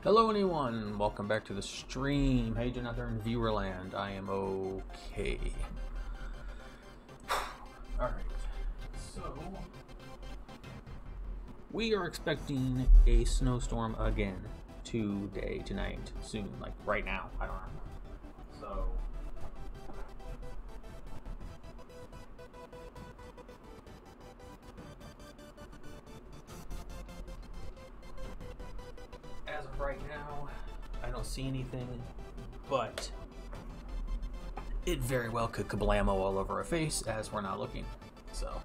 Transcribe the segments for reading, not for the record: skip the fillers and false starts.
Hello anyone, welcome back to the stream. How you doing out there in Viewerland? I am okay. Alright, so we are expecting a snowstorm again tonight, soon, like right now, I don't know. So as of right now, I don't see anything, but it very well could kablamo all over our face as we're not looking. So,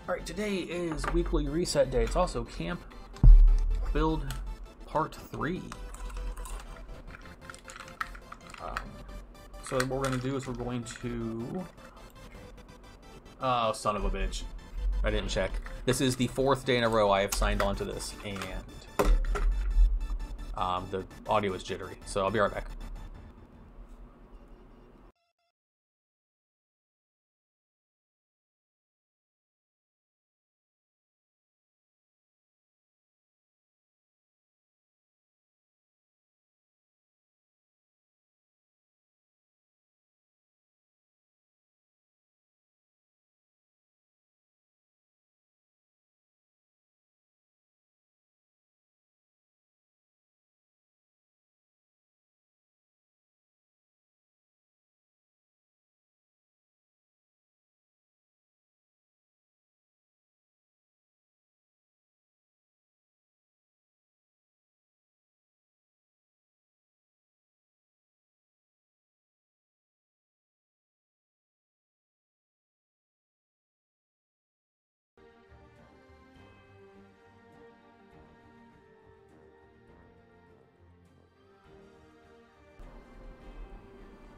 alright, today is weekly reset day. It's also camp build part 3. So what we're going to do is we're going to... Oh, son of a bitch. I didn't check. This is the 4th day in a row I have signed on to this, and the audio is jittery, so I'll be right back.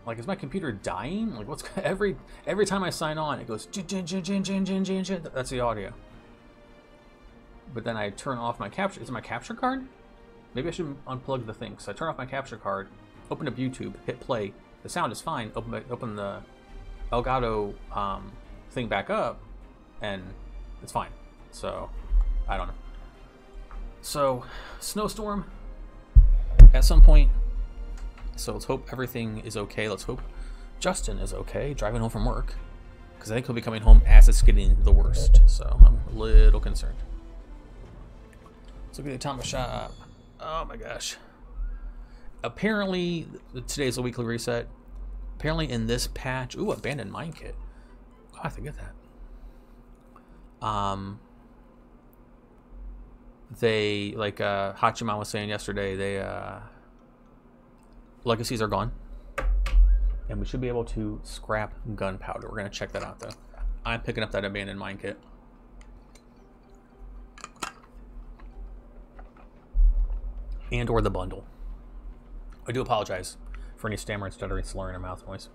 Like, is my computer dying? Like, what's every time I sign on, it goes jin jin jin jin jin jin jin. That's the audio. But then I turn off my capture. Is it my capture card? Maybe I should unplug the thing. So I turn off my capture card, open up YouTube, hit play. The sound is fine. Open the Elgato thing back up, and it's fine. So I don't know. So snowstorm at some point. So let's hope everything is okay. Let's hope Justin is okay driving home from work, because I think he'll be coming home as it's getting the worst. So I'm a little concerned. Let's look at the atomic shop. Oh my gosh. Apparently, today's a weekly reset. Apparently in this patch, ooh, abandoned mine kit. Oh, I have to get that. They, like Hachiman was saying yesterday, they legacies are gone, and we should be able to scrap gunpowder. We're gonna check that out though. I'm picking up that abandoned mine kit. And or the bundle. I do apologize for any stammering, stuttering, slurring, or mouth noise.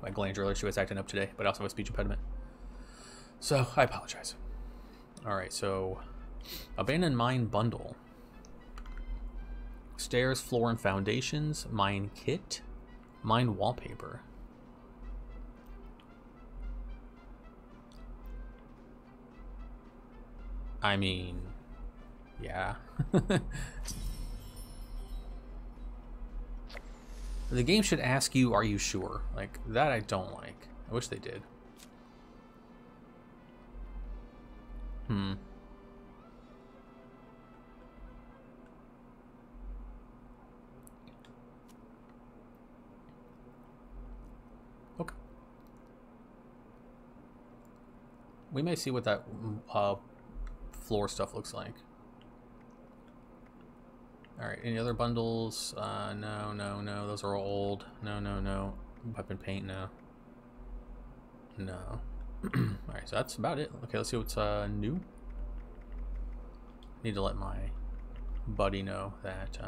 My glandular issue is acting up today, but I also have a speech impediment. So I apologize. Alright, so abandoned mine bundle. Stairs, floor, and foundations, mine kit, mine wallpaper. I mean, yeah. The game should ask you, are you sure? Like, that I don't like. I wish they did. Okay. We may see what that floor stuff looks like. Alright, any other bundles? No. Those are old. No. Weapon paint, no. No. Alright, so that's about it. Okay, let's see what's new. Need to let my buddy know that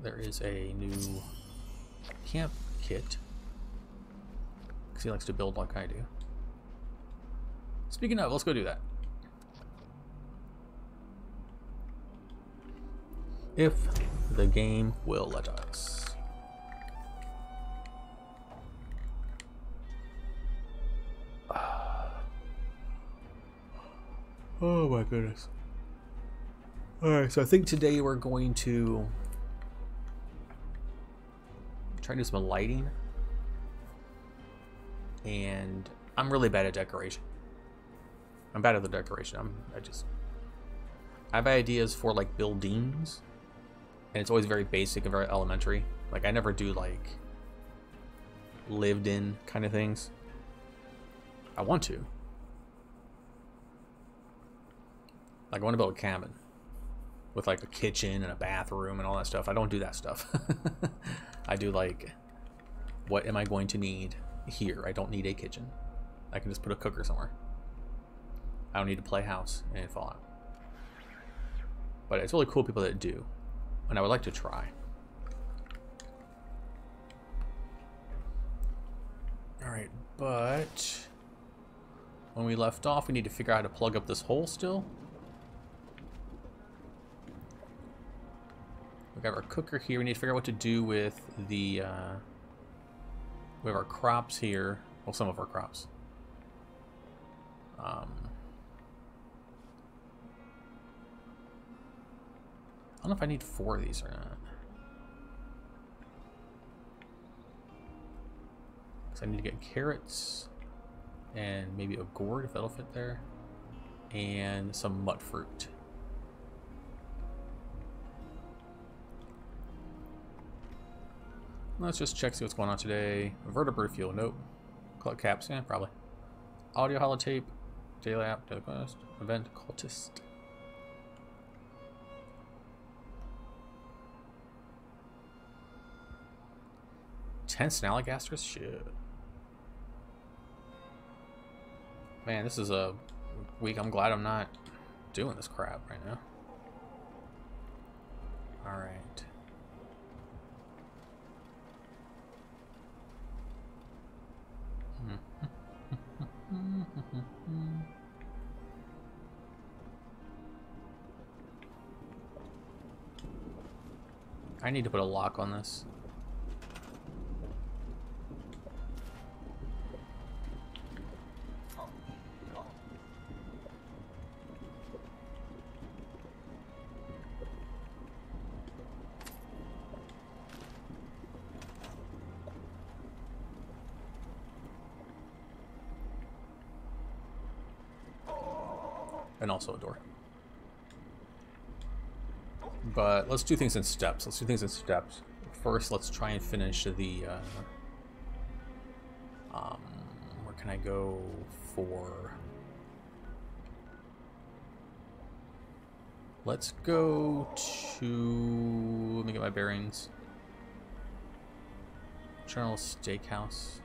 there is a new camp kit, because he likes to build like I do. Speaking of, let's go do that. If the game will let us. Oh my goodness. Alright, so I think today we're going to try to do some lighting. And I'm really bad at decoration. I'm bad at the decoration. I have ideas for like buildings, and it's always very basic and very elementary. Like I never do like lived in kind of things. I want to. Like I want to build a cabin with like a kitchen and a bathroom and all that stuff. I don't do that stuff. I do like, what am I going to need here? I don't need a kitchen. I can just put a cooker somewhere. I don't need to play house in Fallout. But it's really cool people that do, and I would like to try. Alright, but when we left off, we need to figure out how to plug up this hole still. We got our cooker here. We need to figure out what to do with the... we have our crops here. Well, some of our crops. I don't know if I need 4 of these or not. So I need to get carrots and maybe a gourd if that'll fit there, and some mud fruit. Let's just check, see what's going on today. Vertebrate fuel, nope. Collect caps, yeah, probably. Audio holotape, daily app, daily quest, event, cultist. 10 Snalligasters? Shit. Man, this is a week. I'm glad I'm not doing this crap right now. Alright. I need to put a lock on this. And also a door. But let's do things in steps. First, let's try and finish the, where can I go for... Let's go to... Let me get my bearings. General Steakhouse.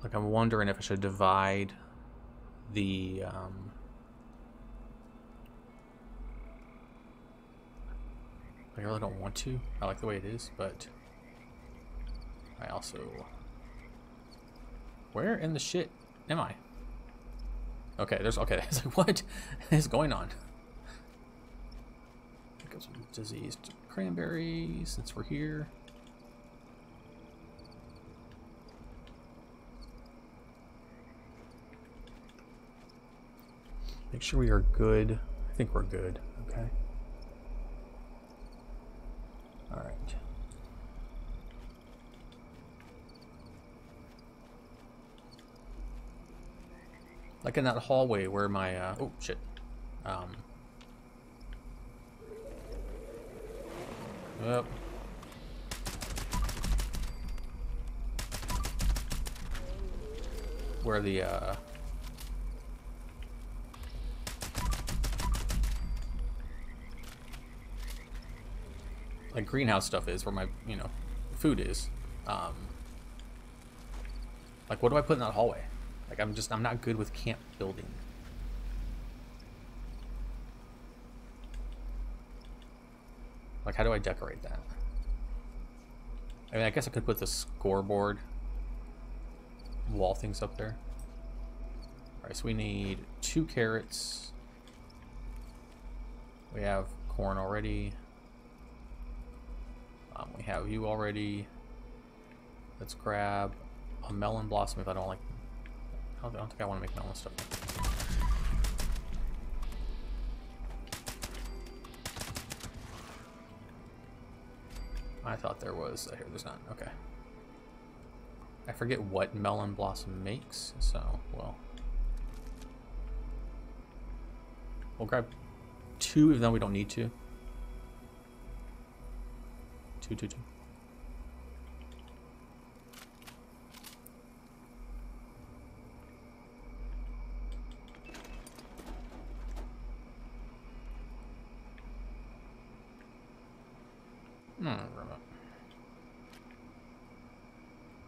Like, I'm wondering if I should divide the, I really don't want to. I like the way it is, but I also... Where in the shit am I? Okay, there's... Okay, it's like, what is going on? I got some diseased cranberries, since we're here. Make sure we are good. I think we're good. Okay. All right. Like in that hallway where my oh shit. Yep. Where the like greenhouse stuff is, where my, you know, food is. Like, what do I put in that hallway? Like, I'm not good with camp building. Like, how do I decorate that? I mean, I guess I could put the scoreboard wall things up there. Alright, so we need 2 carrots. We have corn already. We have you already. Let's grab a melon blossom if I don't like... I don't think I want to make melon stuff. I thought there was... here, there's not. Okay. I forget what melon blossom makes, so, well... We'll grab 2, even though we don't need to. 2, 2, 2.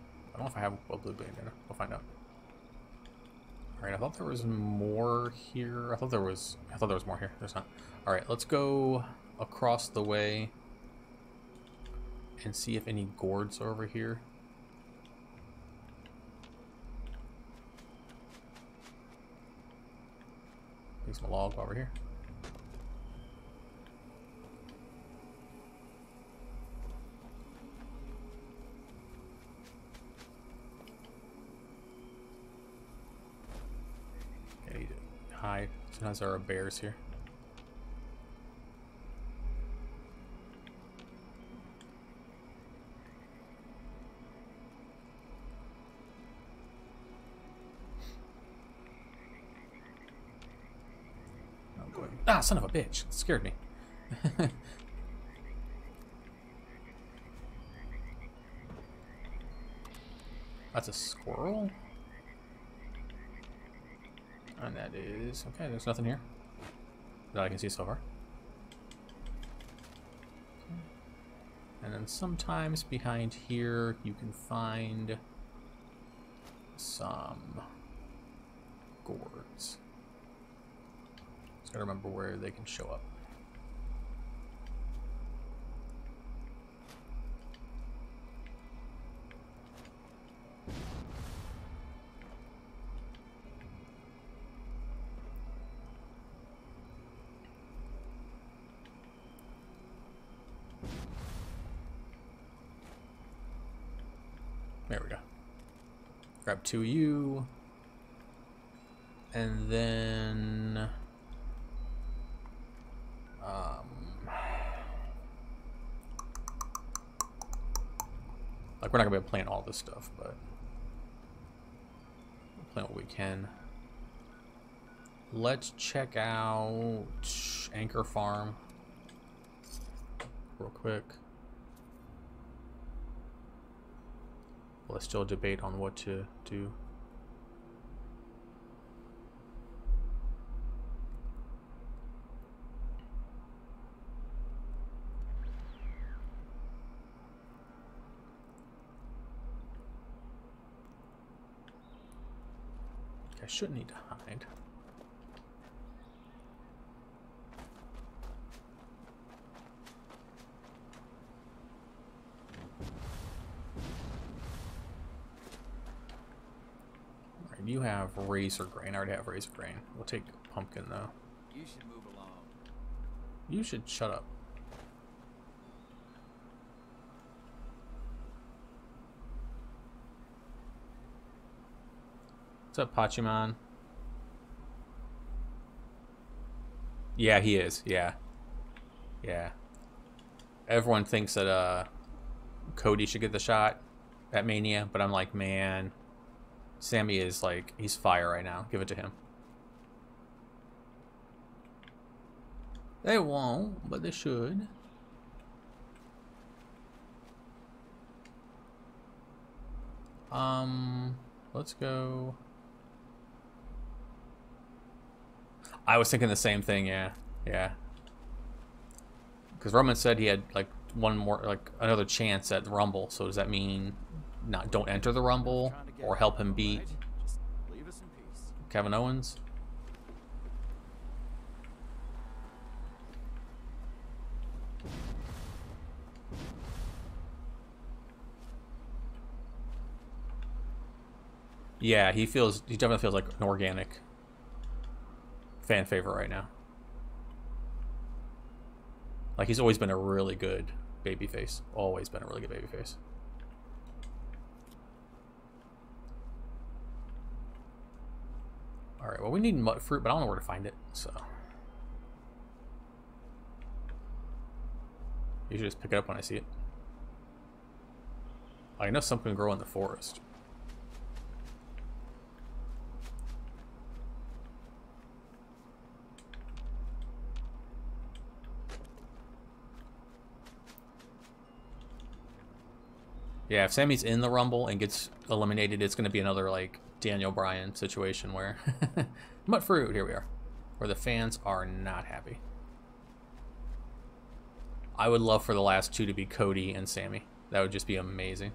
I don't know if I have a blue band in it. We'll find out. Alright, I thought there was more here. I thought there was more here. There's not. Alright, let's go across the way and see if any gourds are over here. There's a log over here. Hide. Sometimes there are bears here. Oh, boy. Ah, son of a bitch. It scared me. That's a squirrel? And that is... okay, there's nothing here that I can see so far. Okay. And then sometimes behind here you can find some gourds. Just gotta remember where they can show up. There we go. Grab 2 of you. And then... like, we're not going to be able to plant all this stuff, but... we'll plant what we can. Let's check out Anchor Farm real quick. Let's still debate on what to do. I shouldn't need to hide. You have razor grain. I already have razor grain. We'll take pumpkin though. You should move along. You should shut up. What's up, Pachimon? Yeah, he is. Yeah. Yeah. Everyone thinks that Cody should get the shot at Mania, but I'm like, man, Sammy is like, he's fire right now. Give it to him. They won't, but they should. Let's go. I was thinking the same thing, yeah. Yeah. Because Roman said he had like one more, like another chance at the Rumble. So does that mean don't enter the Rumble or help him beat Just leave us in peace. Kevin Owens? Yeah, he definitely feels like an organic fan favorite right now. Like, he's always been a really good babyface. Always been a really good babyface. Alright, well, we need mud fruit, but I don't know where to find it, so. You should just pick it up when I see it. I know some can grow in the forest. Yeah, if Sammy's in the Rumble and gets eliminated, it's going to be another, like, Daniel Bryan situation where... Mud fruit, here we are. Where the fans are not happy. I would love for the last two to be Cody and Sammy. That would just be amazing.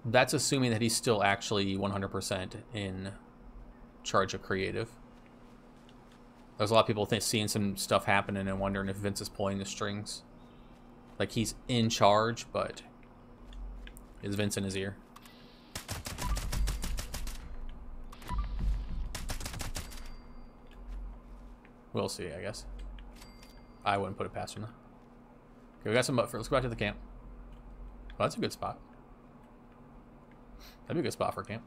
That's assuming that he's still actually 100% in charge of creative. There's a lot of people seeing some stuff happening and wondering if Vince is pulling the strings. Like, he's in charge, but is Vince in his ear? We'll see, I guess. I wouldn't put it past him, though. Okay, we got some mud fruit. Let's go back to the camp. Oh, that's a good spot. That'd be a good spot for camp.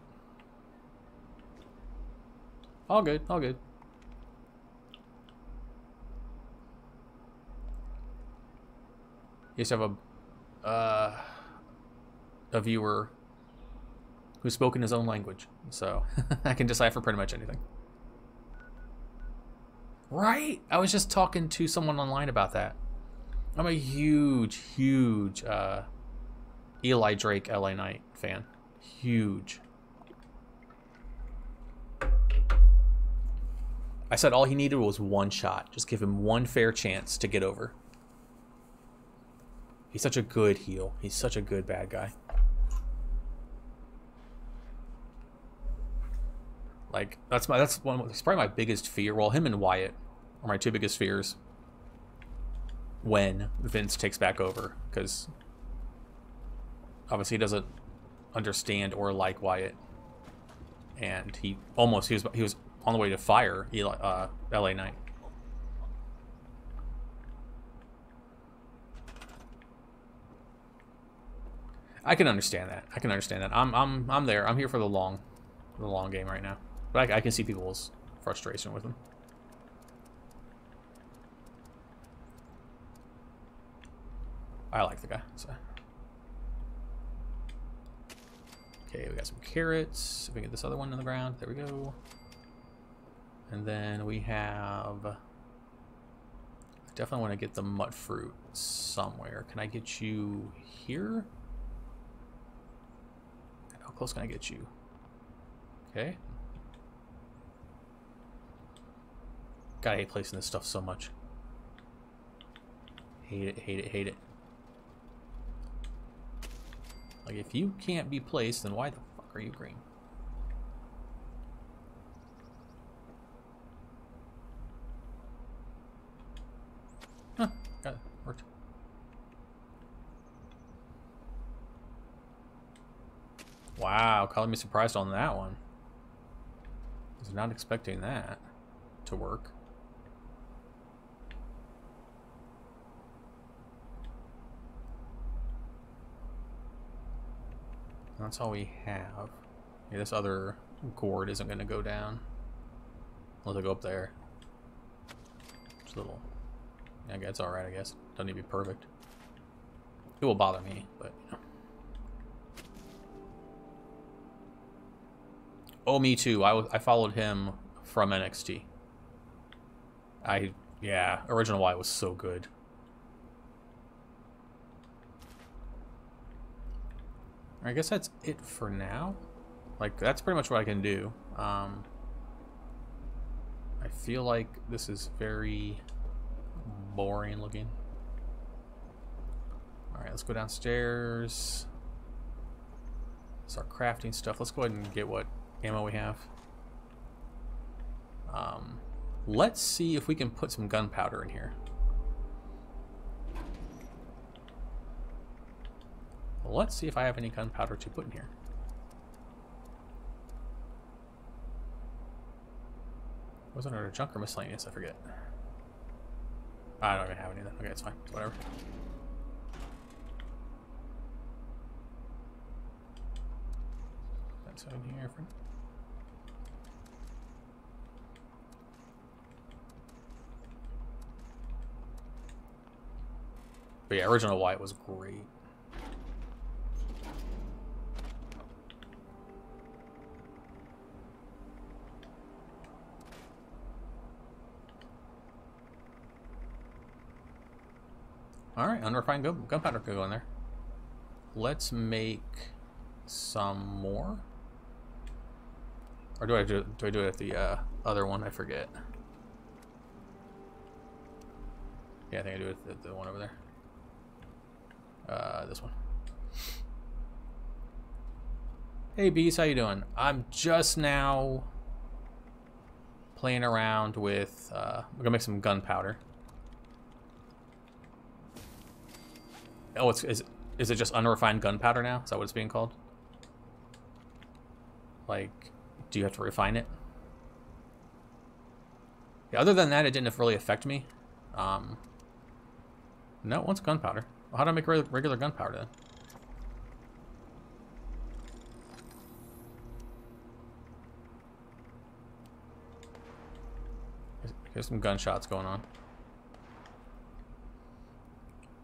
All good, all good. You used to have a viewer who spoke in his own language, so I can decipher pretty much anything. Right? I was just talking to someone online about that. I'm a huge, huge Eli Drake LA Knight fan. Huge. I said all he needed was one shot. Just give him one fair chance to get over. He's such a good heel. He's such a good bad guy. Like, that's probably my biggest fear. Well, him and Wyatt are my two biggest fears when Vince takes back over, because obviously he doesn't understand or like Wyatt, and he was on the way to fire LA Knight. I can understand that. I can understand that. I'm there. I'm here for the long game right now. But I can see people's frustration with him. I like the guy. So. Okay, we got some carrots. If we get this other one in the ground, there we go. And then we have. I definitely want to get the mud fruit somewhere. Can I get you here? How close can I get you? Okay. God, I hate placing this stuff so much. Hate it, hate it, hate it. Like, if you can't be placed, then why the fuck are you green? Huh, got it. Worked. Wow, calling me surprised on that one. I was not expecting that to work. That's all we have. Yeah, this other gourd isn't going to go down. Unless I go up there. Just a little. Yeah, it's alright, I guess. Doesn't need to be perfect. It will bother me, but, you know. Oh, me too. I followed him from NXT. Yeah, Original Y was so good. I guess that's it for now. Like, that's pretty much what I can do. I feel like this is very boring looking. Alright, let's go downstairs. Start crafting stuff. Let's go ahead and get what ammo we have. Let's see if we can put some gunpowder in here. Let's see if I have any gunpowder to put in here. Was it under junk or miscellaneous? I forget. I don't even have any of that. Okay, it's fine. It's whatever. That's in here. But yeah, original white was great. Alright, unrefined gunpowder could go in there. Let's make some more. Or do I do it at the other one? I forget. Yeah, I think I do it at the one over there. This one. Hey Beast, how you doing? I'm just now playing around with we're gonna make some gunpowder. Oh, is it just unrefined gunpowder now? Is that what it's being called? Like, do you have to refine it? Yeah, other than that, it didn't really affect me. No, it wants gunpowder. Well, how do I make regular gunpowder then? Here's some gunshots going on.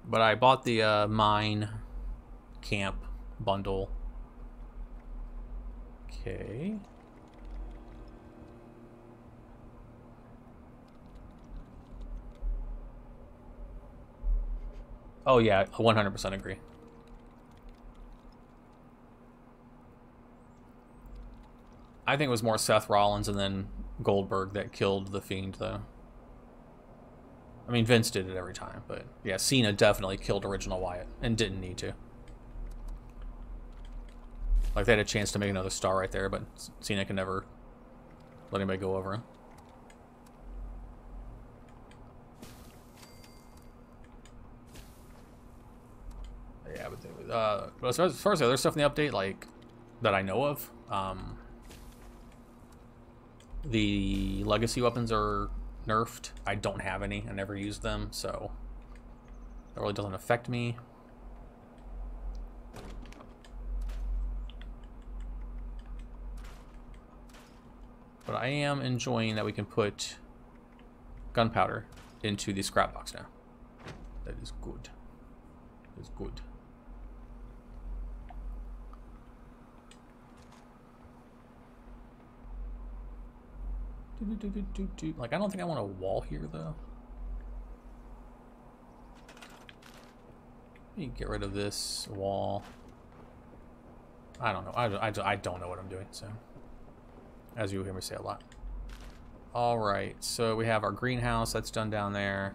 But I bought the mine camp bundle. Okay. Oh yeah, I 100% agree. I think it was more Seth Rollins and then Goldberg that killed the Fiend, though. I mean, Vince did it every time, but yeah, Cena definitely killed original Wyatt and didn't need to. Like, they had a chance to make another star right there, but Cena can never let anybody go over him. Yeah, but as far as the other stuff in the update, like, that I know of, the legacy weapons are nerfed. I don't have any. I never used them, so that really doesn't affect me. But I am enjoying that we can put gunpowder into the scrap box now. That is good. That is good. Like, I don't think I want a wall here, though. Let me get rid of this wall. I don't know. I don't know what I'm doing, so. As you hear me say a lot. Alright, so we have our greenhouse. That's done down there.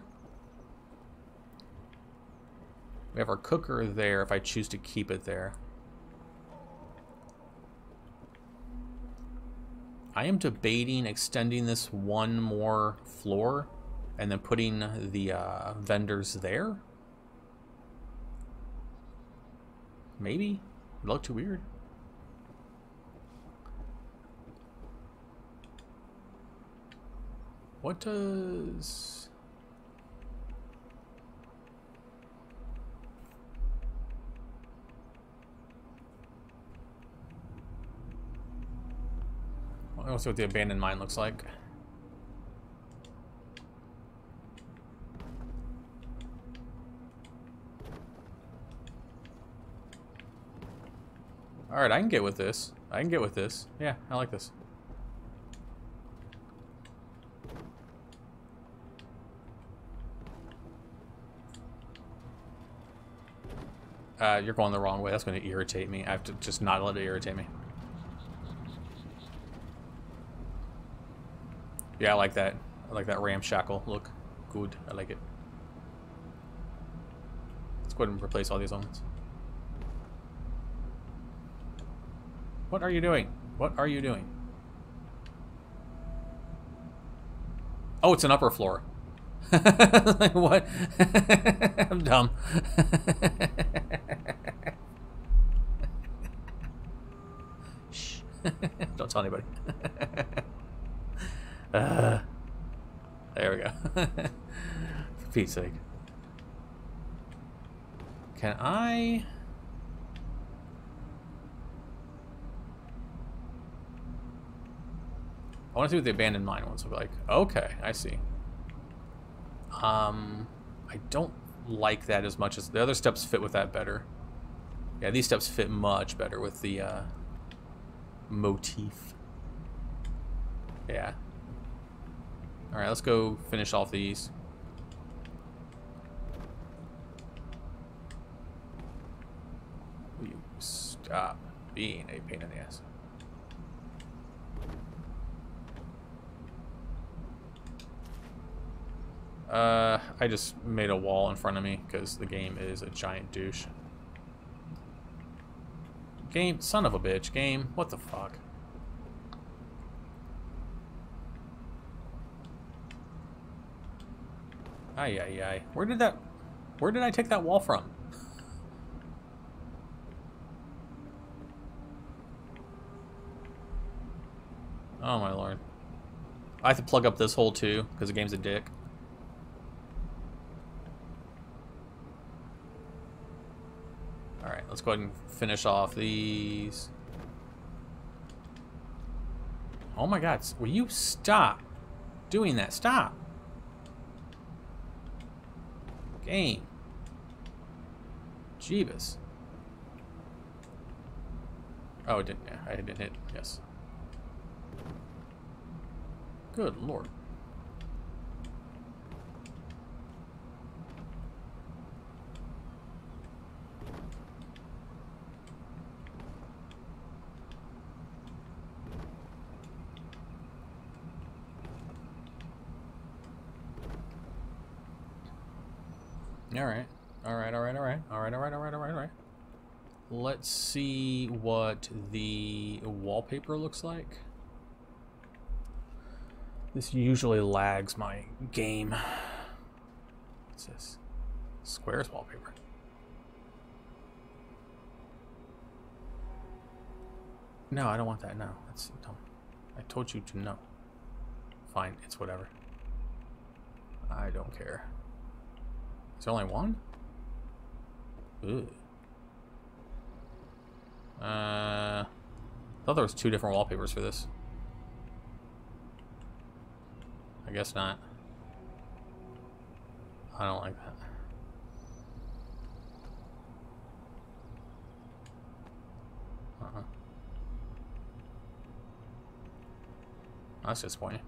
We have our cooker there if I choose to keep it there. I am debating extending this one more floor and then putting the vendors there. Maybe. It looked too weird. What does... Let's see what the abandoned mine looks like. Alright, I can get with this. I can get with this. Yeah, I like this. You're going the wrong way. That's going to irritate me. I have to just not let it irritate me. Yeah, I like that. I like that ramshackle look. Good. I like it. Let's go ahead and replace all these elements. What are you doing? What are you doing? Oh, it's an upper floor. Like, what? I'm dumb. Shh. Don't tell anybody. There we go. For Pete's sake. Can I... I want to see what the abandoned mine ones look like. Okay, I see. I don't like that as much as the other steps fit with that better. Yeah, these steps fit much better with the motif. Yeah. Alright, let's go finish off these. Will you stop being a pain in the ass? I just made a wall in front of me because the game is a giant douche. Game, son of a bitch, game, what the fuck? Ay, ay, ay. Where did I take that wall from? Oh my lord. I have to plug up this hole too, because the game's a dick. Alright, let's go ahead and finish off these. Oh my god, will you stop doing that? Stop! Game. Jeebus. Oh, it didn't. Yeah, I didn't hit. Yes. Good lord. Alright. Alright. Let's see what the wallpaper looks like. This usually lags my game. What's this? Squares wallpaper. No, I don't want that. No, that's dumb. I told you to no. Fine, it's whatever. I don't care. Is there only one? Ooh. I thought there was 2 different wallpapers for this. I guess not. I don't like that. That's disappointing.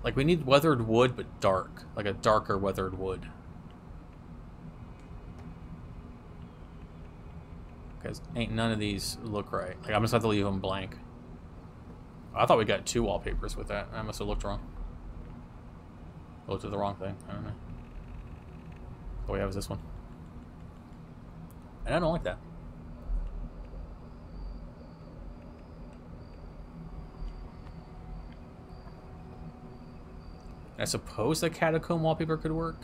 Like, we need weathered wood, but dark. Like a darker weathered wood. Because ain't none of these look right. Like, I'm just going to have to leave them blank. I thought we got 2 wallpapers with that. I must have looked wrong. Looked at the wrong thing. I don't know. All we have is this one. And I don't like that. I suppose the catacomb wallpaper could work.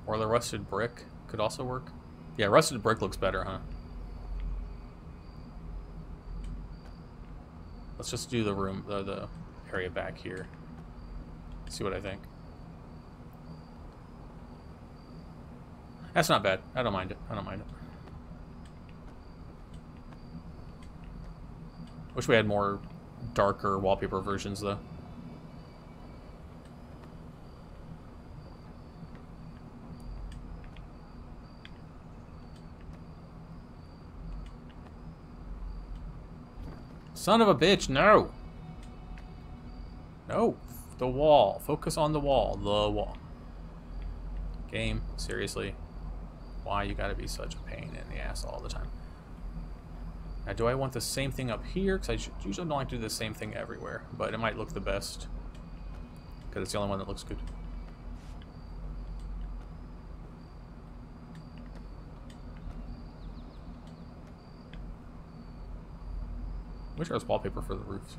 Or the rusted brick could also work. Yeah, rusted brick looks better, huh? Let's just do the room, the area back here. See what I think. That's not bad. I don't mind it. I don't mind it. Wish we had more darker wallpaper versions, though. Son of a bitch, no! No! The wall. Focus on the wall. The wall. Game, seriously. Why you gotta be such a pain in the ass all the time? Now, do I want the same thing up here? Because I usually don't like to do the same thing everywhere, but it might look the best. Because it's the only one that looks good. Wish there was wallpaper for the roofs.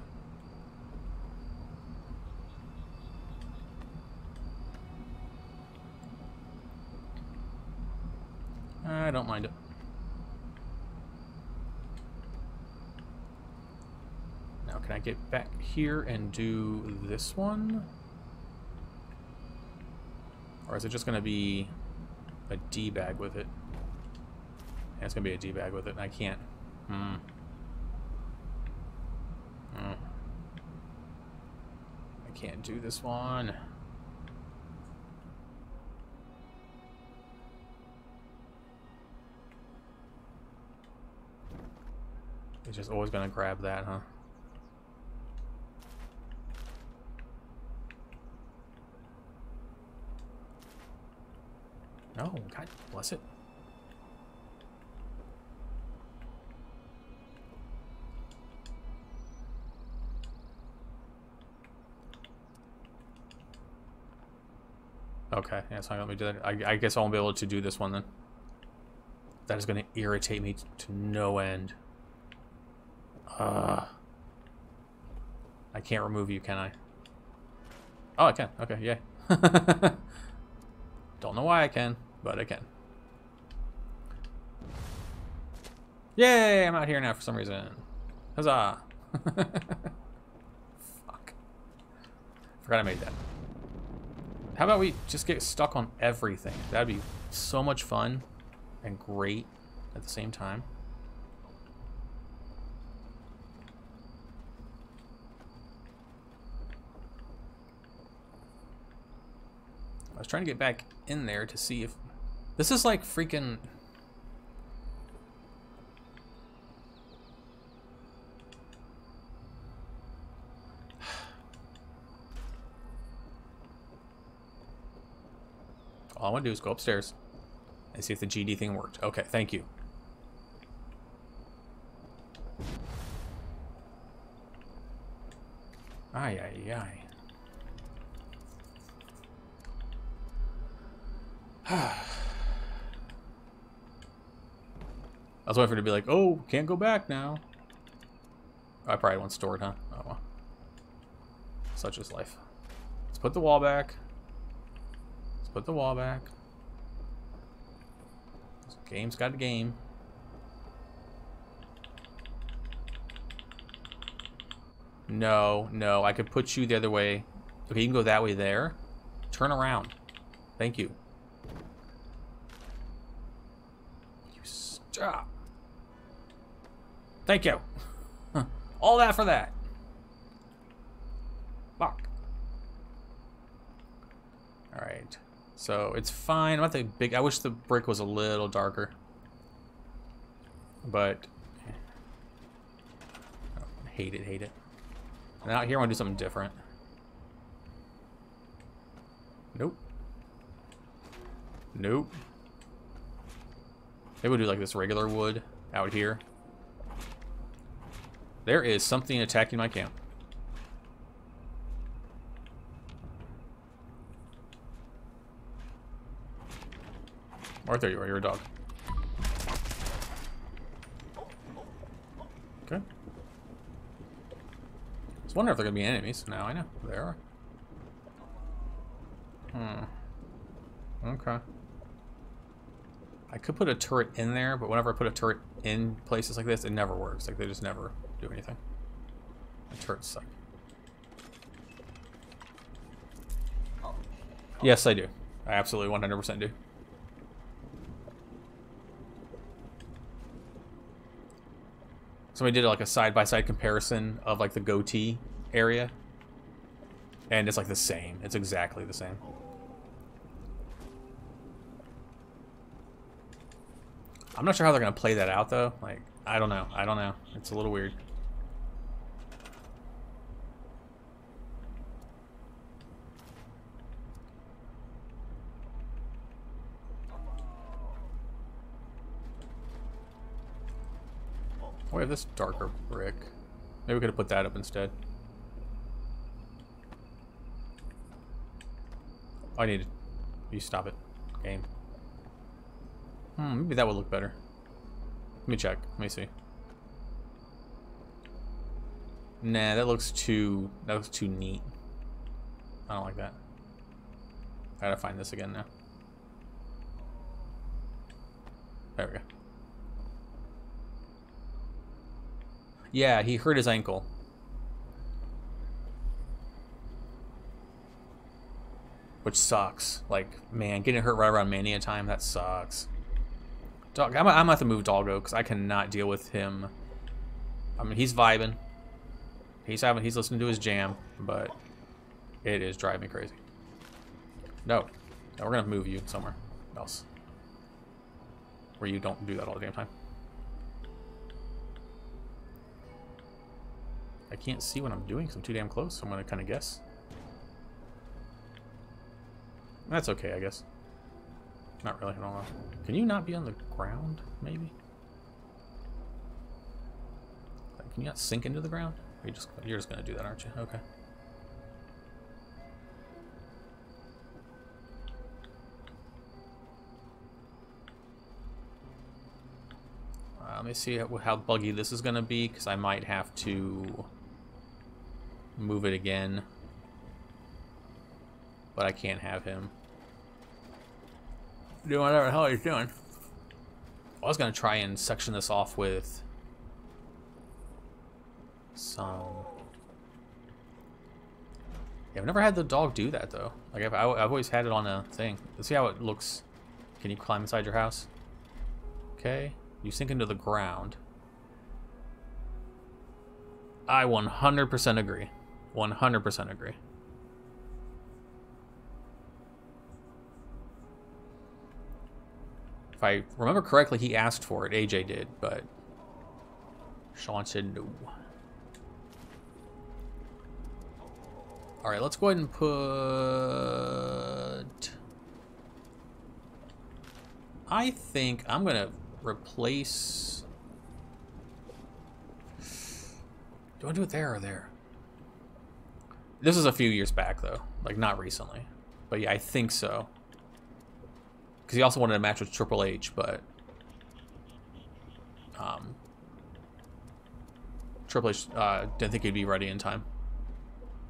I don't mind it. Now, can I get back here and do this one? Or is it just going to be a D-bag with it? Yeah, it's going to be a D-bag with it, and I can't. I can't do this one. It's just always going to grab that, huh? No, God bless it. Okay, yeah, it's not gonna let me do that. I guess I won't be able to do this one then. That is going to irritate me to no end. I can't remove you, can I? Oh, I can. Okay, yay. Don't know why I can, but I can. Yay! I'm out here now for some reason. Huzzah! Fuck. Forgot I made that. How about we just get stuck on everything? That'd be so much fun and great at the same time. I was trying to get back in there to see if... This is like freaking... All I want to do is go upstairs and see if the GD thing worked. Okay, thank you. Ay, ay, ay. I was waiting for it to be like, oh, can't go back now. I probably want stored, huh? Oh, well. Such is life. Let's put the wall back. Let's put the wall back. This game's got a game. No, no, I could put you the other way. Okay, you can go that way there. Turn around. Thank you. You stop. Thank you. All that for that. Fuck. Alright. So it's fine. I'm not the big... I wish the brick was a little darker. But... Oh, hate it, hate it. And out here I want to do something different. Nope. Nope. Maybe we'll do like this regular wood out here. There is something attacking my camp. Right there you are, you're a dog. Okay. I was wondering if there are going to be enemies. Now I know. There are. Okay. I could put a turret in there, but whenever I put a turret in places like this, it never works. Like, they just never do anything. The turrets suck. Yes, I do. I absolutely 100% do. Somebody did like a side-by-side comparison of like the goatee area. And it's like the same. It's exactly the same. I'm not sure how they're going to play that out, though. Like, I don't know. I don't know. It's a little weird. Oh, we have this darker brick. Maybe we could have put that up instead. Oh, I need to... You stop it. Game. Maybe that would look better. Let me check. Let me see. Nah, that looks too neat. I don't like that. I gotta find this again now. There we go. Yeah, he hurt his ankle. Which sucks. Like, man, getting hurt right around Mania time, that sucks. Dog, I'm gonna have to move Doggo because I cannot deal with him. I mean, he's vibing. He's listening to his jam, but it is driving me crazy. No, we're gonna move you somewhere else where you don't do that all the damn time. I can't see what I'm doing because I'm too damn close, so I'm gonna kind of guess. That's okay, I guess. Not really, I don't know. Can you not be on the ground, maybe? Like, can you not sink into the ground? Or you're just gonna do that, aren't you? Okay. Let me see how buggy this is gonna be, because I might have to move it again. But I can't have him doing whatever the hell he's doing. I was gonna try and section this off with some... Yeah, I've never had the dog do that though. Like I've always had it on a thing. Let's see how it looks. Can you climb inside your house? Okay, you sink into the ground. I 100% agree. 100% agree. If I remember correctly, he asked for it. AJ did, but Sean said no. All right, let's go ahead and put... I think I'm going to replace... Do I do it there or there? This is a few years back, though. Like, not recently. But yeah, I think so. Because he also wanted a match with Triple H, but... Triple H didn't think he'd be ready in time.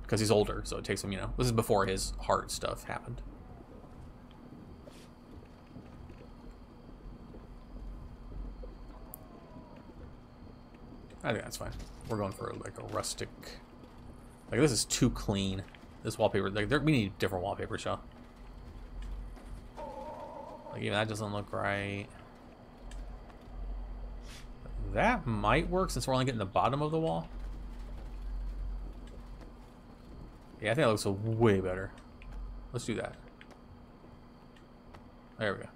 Because he's older, so it takes him, you know... This is before his heart stuff happened. I think that's fine. We're going for like a rustic... Like, this is too clean. This wallpaper... Like, we need different wallpaper, y'all. Like, even that doesn't look right. That might work since we're only getting the bottom of the wall. Yeah, I think that looks way better. Let's do that. There we go.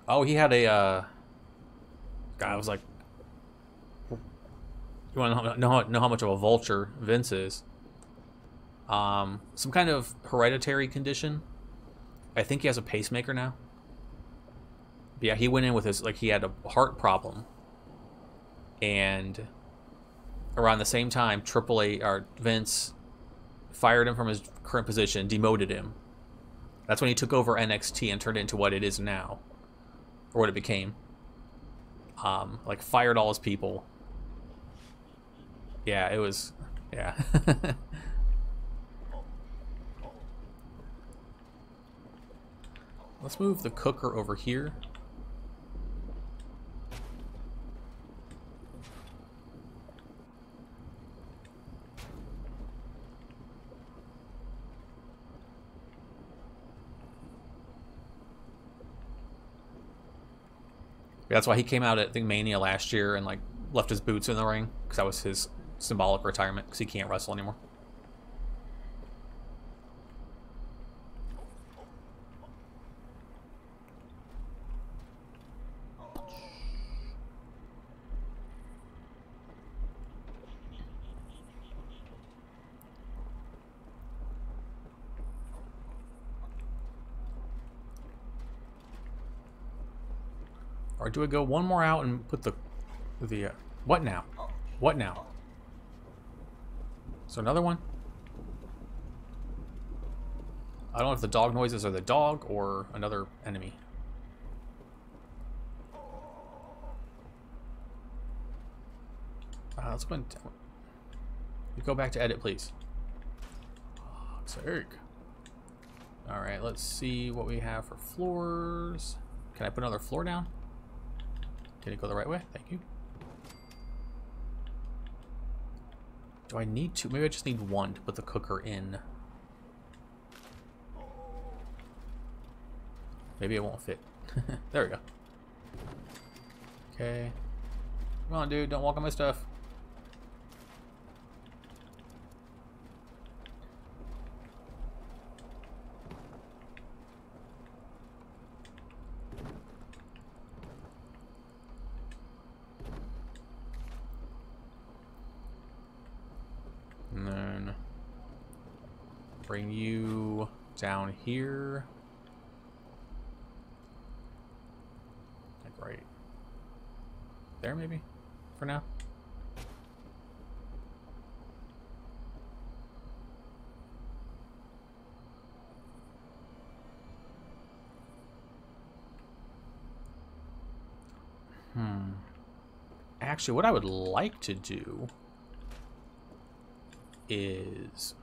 Oh, he had a, God, I was like... You want to know how much of a vulture Vince is? Some kind of hereditary condition. I think he has a pacemaker now. But yeah, he went in with his, like, he had a heart problem. And around the same time, Vince fired him from his current position, demoted him. That's when he took over NXT and turned it into what it is now. Or what it became. Like, fired all his people. Yeah, it was... Yeah. Let's move the cooker over here. Yeah, that's why he came out at, I think, Mania last year and, like, left his boots in the ring. Because that was his symbolic retirement. Because he can't wrestle anymore. Or do I go one more out and put the The what now? What now? So another one? I don't know if the dog noises are the dog or another enemy. Let's go and go back to edit, please. Oh, sake. All right, let's see what we have for floors. Can I put another floor down? Can it go the right way? Thank you. Do I need to? Maybe I just need one to put the cooker in. Maybe it won't fit. There we go. Okay. Come on, dude. Don't walk on my stuff. And then bring you down here. Like right there, maybe, for now. Actually, what I would like to do is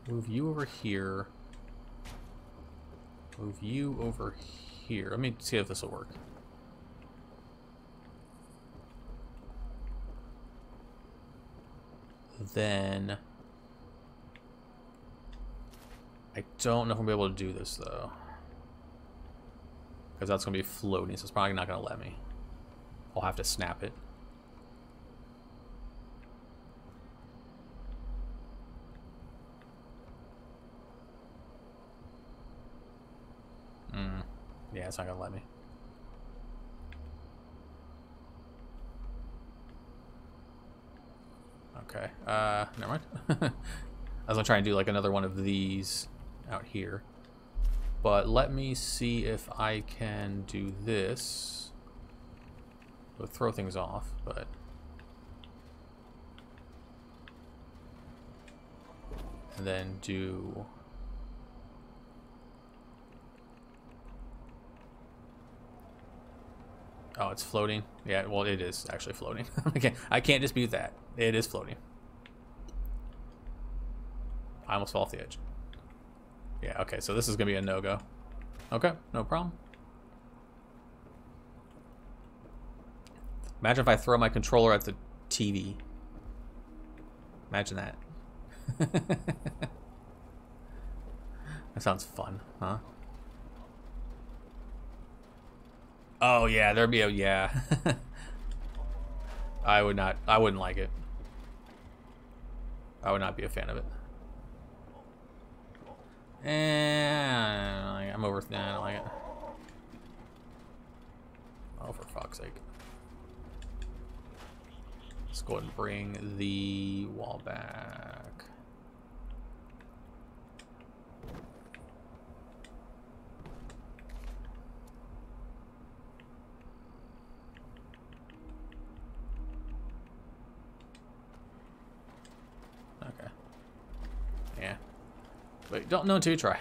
move you over here. Move you over here. Let me see if this will work. Then I don't know if I'm gonna be able to do this though, because that's gonna be floating, so it's probably not gonna let me. I'll have to snap it. Yeah, it's not gonna let me. Okay, never mind. I was gonna try and do like another one of these out here. But let me see if I can do this. It would throw things off, but... And then do... Oh, it's floating? Yeah, well, it is actually floating. I can't dispute that. It is floating. I almost fell off the edge. Yeah, okay, so this is going to be a no-go. Okay, no problem. Imagine if I throw my controller at the TV. Imagine that. That sounds fun, huh? Oh yeah, there'd be a yeah. I wouldn't like it. I would not be a fan of it. And I'm over. Nah, I don't like it. Oh, for fuck's sake. Let's go ahead and bring the wall back. Okay. Yeah. Wait, don't know until you try.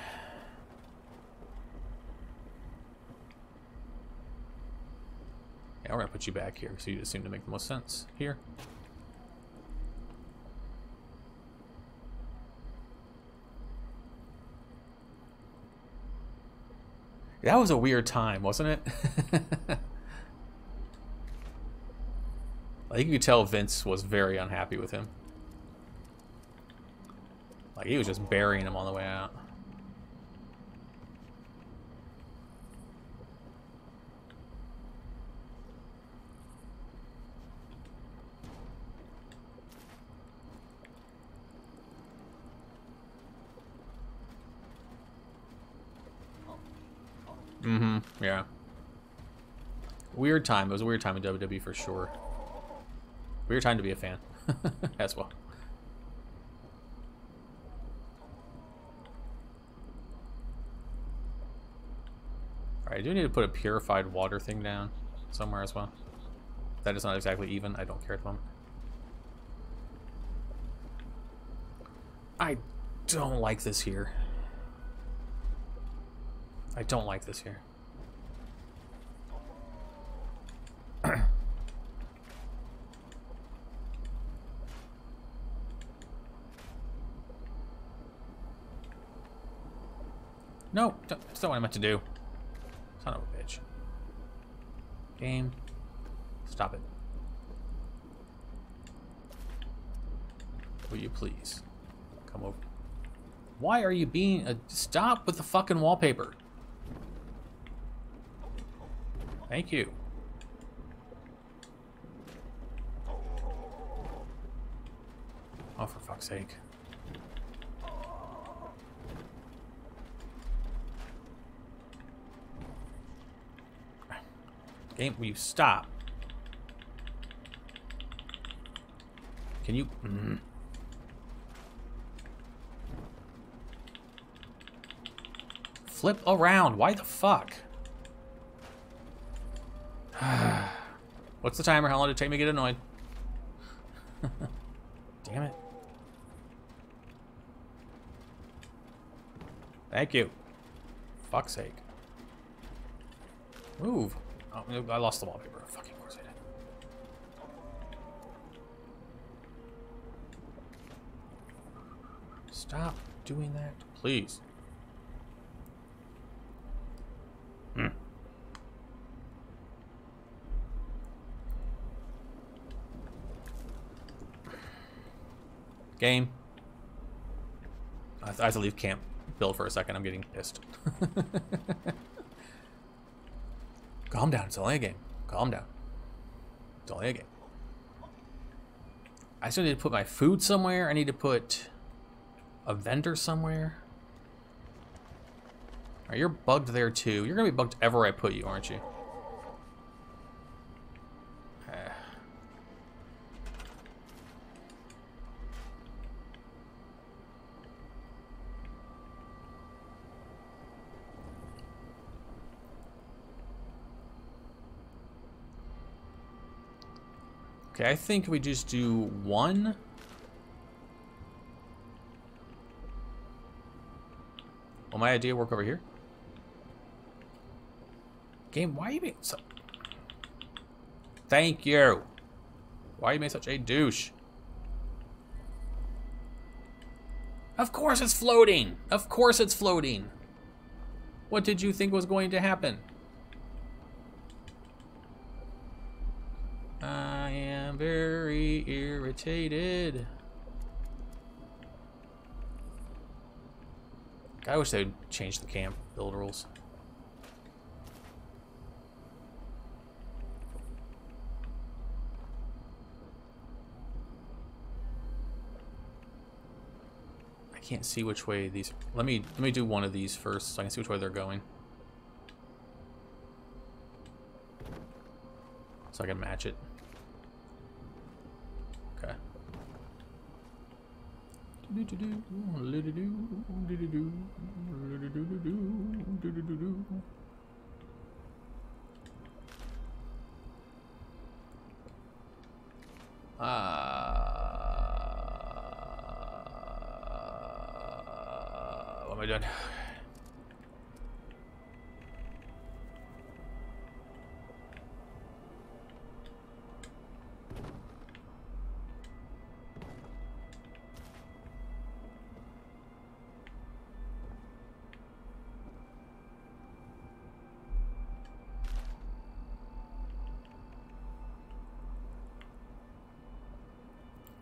Yeah, we're gonna put you back here because you just seem to make the most sense here. That was a weird time, wasn't it? I think you could tell Vince was very unhappy with him. Like, he was just burying him on the way out. Mm-hmm, yeah. Weird time. It was a weird time in WWE for sure. Weird time to be a fan as well. Alright, I do need to put a purified water thing down somewhere as well. That is not exactly even. I don't care at the moment. I don't like this here. I don't like this here. No, that's not what I meant to do. Son of a bitch. Game. Stop it. Will you please come over? Why are you being a... Stop with the fucking wallpaper. Thank you. Oh, for fuck's sake. Game, will you stop? Can you... Flip around. Why the fuck? What's the timer? How long did it take me to get annoyed? Damn it. Thank you. Fuck's sake. Move. Oh, I lost the wallpaper. Fucking course I did. Stop doing that, please. Game. I have to leave camp build for a second. I'm getting pissed. Calm down. It's only a game. Calm down. It's only a game. I still need to put my food somewhere. I need to put a vendor somewhere. Alright, you're bugged there too. You're gonna be bugged everywhere I put you, aren't you? Okay, I think we just do one. Will my idea work over here? Game, why are you being so... Thank you. Why are you being such a douche? Of course it's floating. Of course it's floating. What did you think was going to happen? I am very irritated. I wish they would change the camp build rules. I can't see which way these... Let me do one of these first so I can see which way they're going. So I can match it. Okay. What am I doing?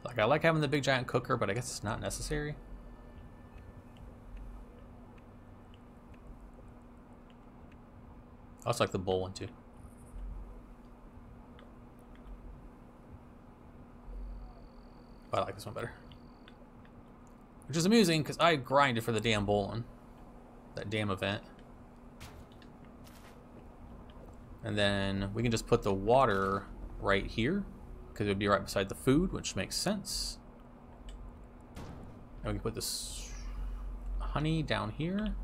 Like, I like having the big giant cooker, but I guess it's not necessary. I also like the bowl one too. But I like this one better. Which is amusing because I grinded for the damn bowl one. That damn event. And then we can just put the water right here, because it would be right beside the food, which makes sense. And we can put this honey down here.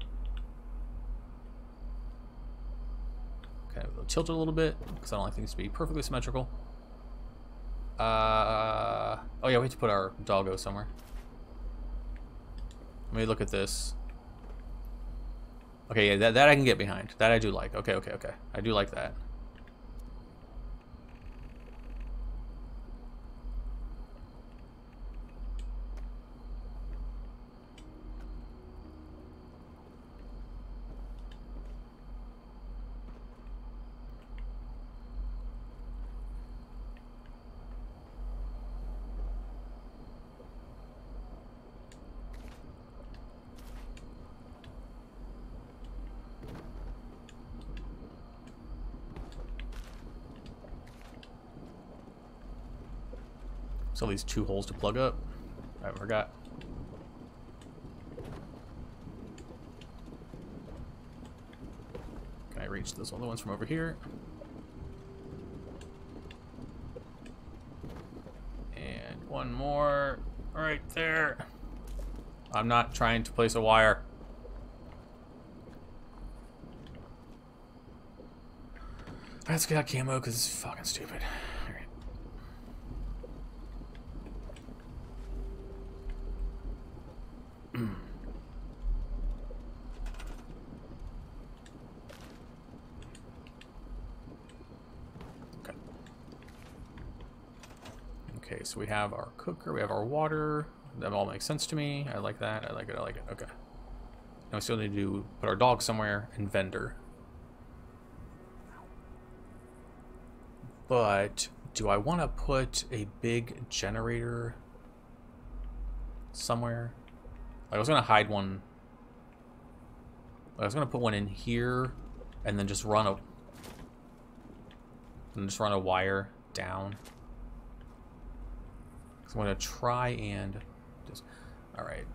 kind of tilt it a little bit because I don't like things to be perfectly symmetrical. Oh yeah, we have to put our doggo somewhere. Let me look at this. Okay, yeah, that I can get behind. That I do like. Okay. I do like that. So these 2 holes to plug up. I forgot. Can I reach those other ones from over here? And one more right there. I'm not trying to place a wire. Let's get out camo because it's fucking stupid. Alright. Okay, so we have our cooker, we have our water. That all makes sense to me. I like that. I like it. Okay. Now we still need to put our dog somewhere and vendor. But do I want to put a big generator somewhere? Like I was going to hide one. I was going to put one in here and then just run a wire down. So I'm going to try and just... Alright.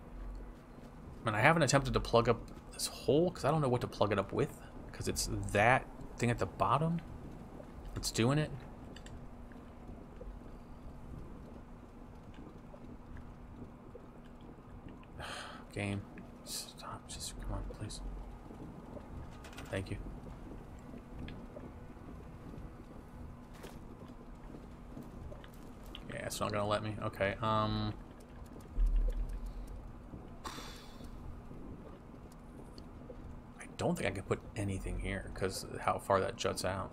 And I haven't attempted to plug up this hole because I don't know what to plug it up with. Because it's that thing at the bottom that's doing it. Game. Stop. Just come on, please. Thank you. Yeah, it's not gonna let me. Okay, I don't think I can put anything here because of how far that juts out.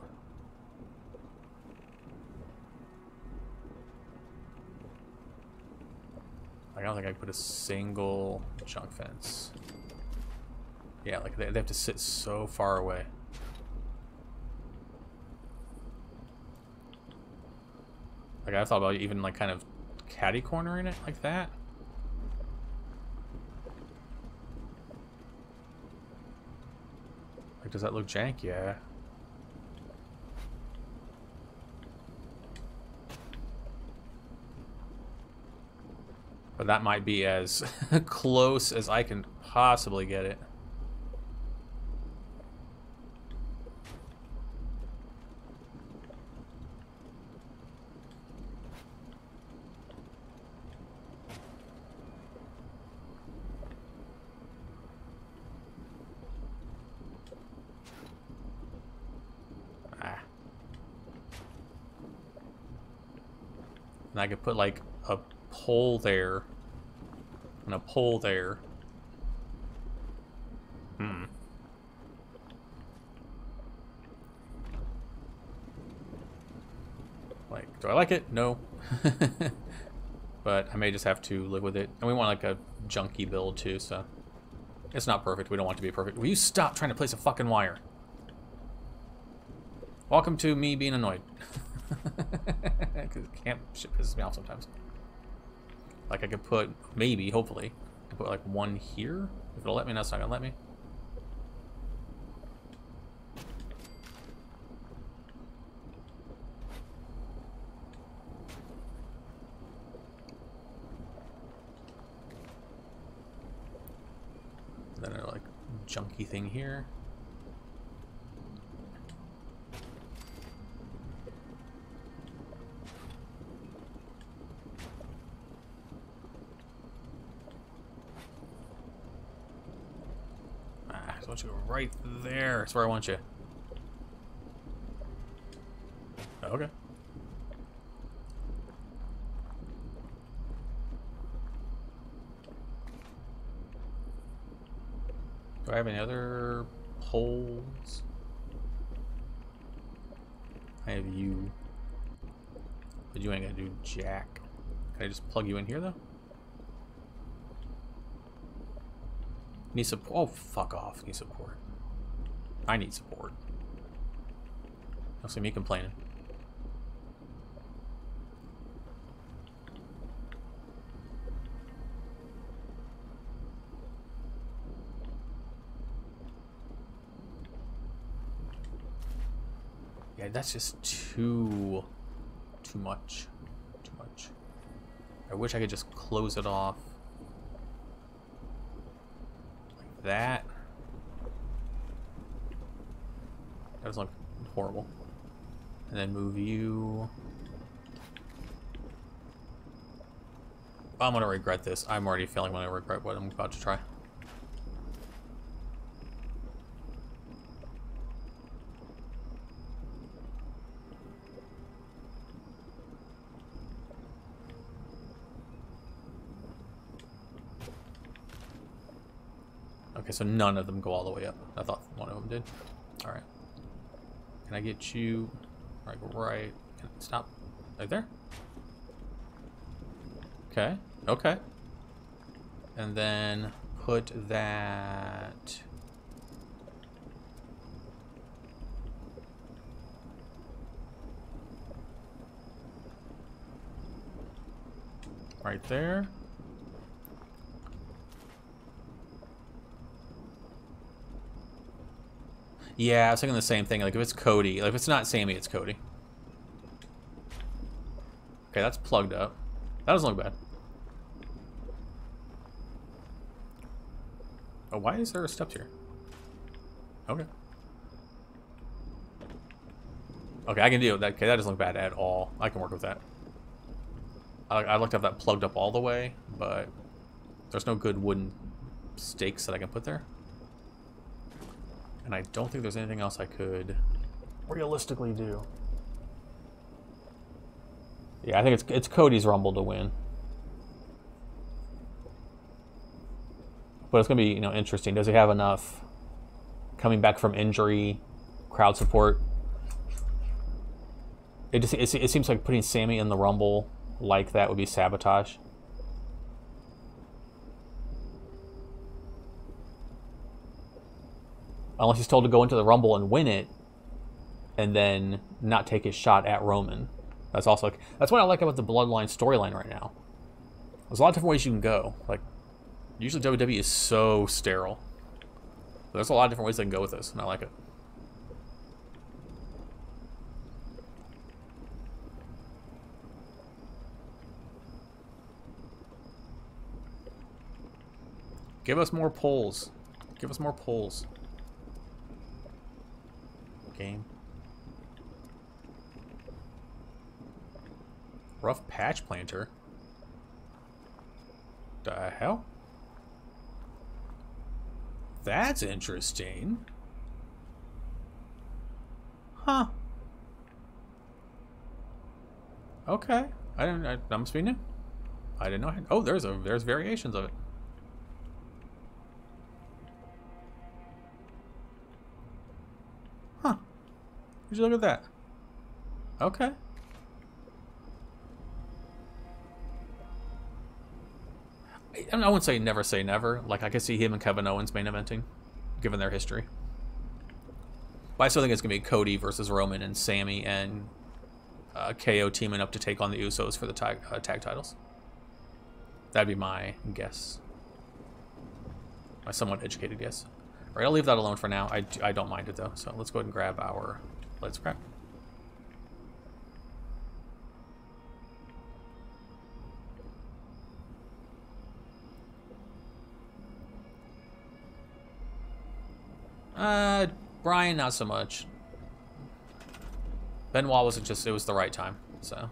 I don't think I can put a single junk fence. Yeah, like they have to sit so far away. Like I thought about even like kind of catty cornering it like that. Like, does that look jank? Yeah. But that might be as close as I can possibly get it. And I could put like a pole there and a pole there. Like, do I like it? No. But I may just have to live with it. And we want like a junky build too, so it's not perfect. We don't want it to be perfect. Will you stop trying to place a fucking wire? Welcome to me being annoyed. Because camp shit pisses me off sometimes. Like I could put, maybe, hopefully, I could put like one here. If it'll let me, no, it's not gonna let me. Then a like junky thing here. I want you right there. That's where I want you. Okay. Do I have any other poles? I have you. But you ain't gonna do jack. Can I just plug you in here though? Need support. Oh, fuck off. Need support. I need support. Don't see me complaining. Yeah, that's just too much. Too much. I wish I could just close it off. Like that. That doesn't look horrible. And then move you. I'm gonna regret this. I'm already feeling when I regret what I'm about to try. Okay, so none of them go all the way up. I thought one of them did. All right. Can I get you? All right, go right. Can I stop right there? Okay. Okay. And then put that. Right there. Yeah, I was thinking the same thing. Like, if it's Cody, like, if it's not Sammy, it's Cody. Okay, that's plugged up. That doesn't look bad. Oh, why is there a steps here? Okay. Okay, I can deal with that. Okay, that doesn't look bad at all. I can work with that. I'd like to have that plugged up all the way, but there's no good wooden stakes that I can put there. And I don't think there's anything else I could realistically do. Yeah, I think it's Cody's Rumble to win. But it's gonna be, you know, interesting. Does he have enough coming back from injury, crowd support? It seems like putting Sammy in the Rumble like that would be sabotage. Unless he's told to go into the Rumble and win it, and then not take his shot at Roman. That's also, that's what I like about the Bloodline storyline right now. There's a lot of different ways you can go. Like, usually WWE is so sterile. But there's a lot of different ways they can go with this, and I like it. Give us more polls. Give us more polls. Game. Rough patch planter. The hell? That's interesting. Huh. Okay. That must be new. I didn't know. Oh, there's variations of it. Huh. Would you look at that? Okay. I wouldn't say never. Like, I could see him and Kevin Owens main eventing, given their history. But I still think it's going to be Cody versus Roman and Sammy and KO teaming up to take on the Usos for the tag titles. That'd be my guess. My somewhat educated guess. All right, I'll leave that alone for now. I don't mind it, though. So let's go ahead and grab our Let's Crack. Brian, not so much. Benoit was it was the right time, so.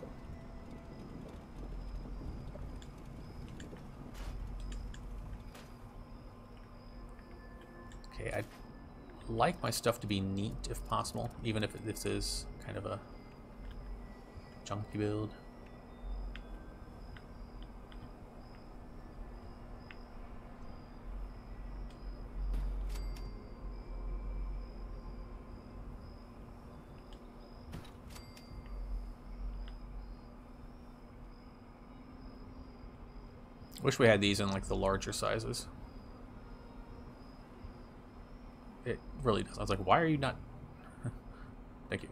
Okay, I'd like my stuff to be neat if possible, even if this is kind of a Junky build. Wish we had these in like the larger sizes. It really does. I was like, why are you not? Thank you.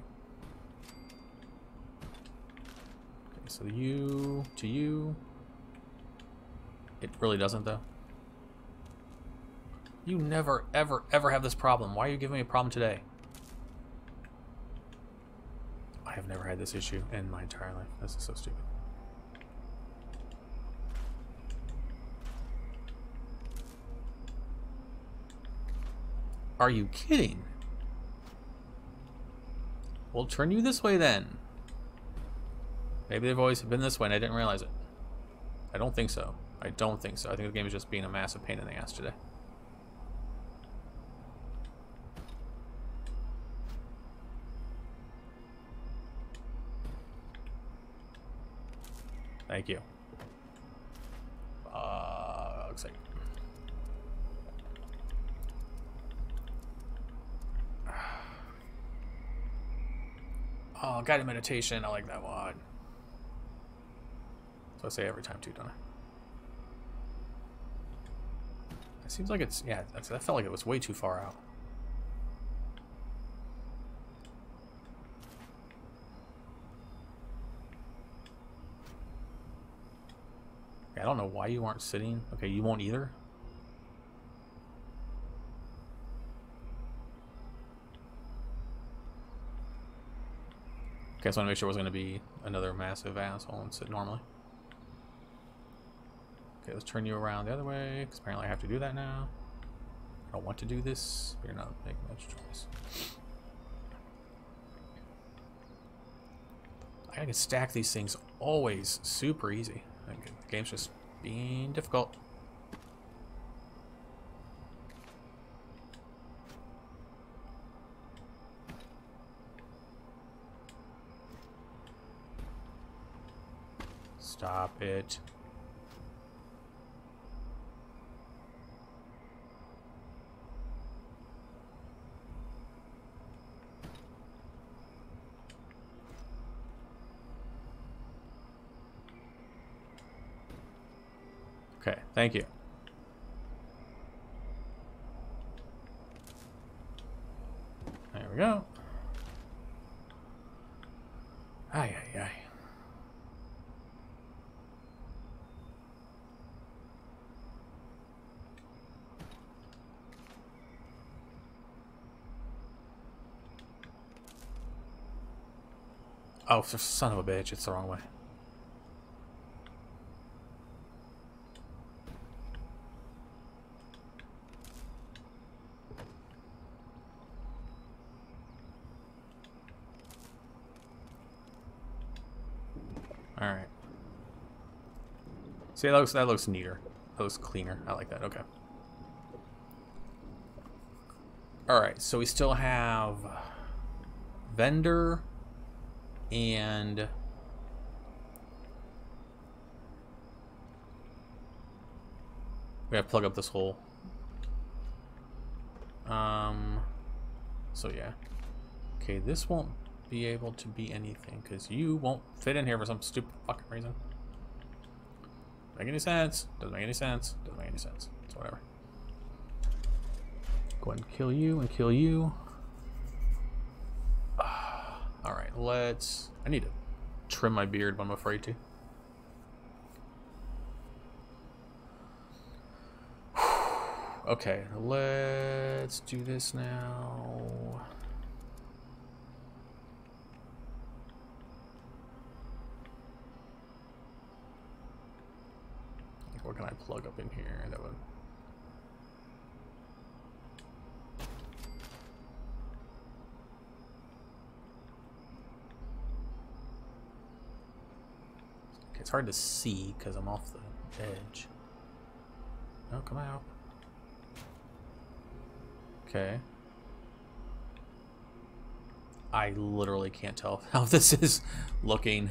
Okay, so you to you. It really doesn't though. You never, ever, ever have this problem. Why are you giving me a problem today? I have never had this issue in my entire life. This is so stupid. Are you kidding? We'll turn you this way then. Maybe they've always been this way and I didn't realize it. I don't think so. I don't think so. I think the game is just being a massive pain in the ass today. Thank you. Looks like... Oh, guided meditation. I like that one. So I say every time too, don't I? It seems like it's... Yeah, that felt like it was way too far out. I don't know why you aren't sitting. Okay, you won't either. Okay, I just want to make sure it was going to be another massive asshole and sit normally. Okay, let's turn you around the other way, because apparently I have to do that now. I don't want to do this, but you're not making much choice. I can stack these things always super easy. The game's just being difficult. Stop it. Okay, thank you. There we go. Ay, ay, ay. Oh, son of a bitch, it's the wrong way. Alright. See, that looks neater. That looks cleaner. I like that. Okay. Alright, so we still have vendor and we have to plug up this hole. So yeah. Okay, this won't be able to be anything because you won't fit in here for some stupid fucking reason. Make any sense? Doesn't make any sense. Doesn't make any sense. It's whatever. Go ahead and kill you and kill you. Alright, let's... I need to trim my beard, but I'm afraid to. Okay, let's do this now. What can I plug up in here that would... Okay, it's hard to see because I'm off the edge. No, come out. Okay. I literally can't tell how this is looking.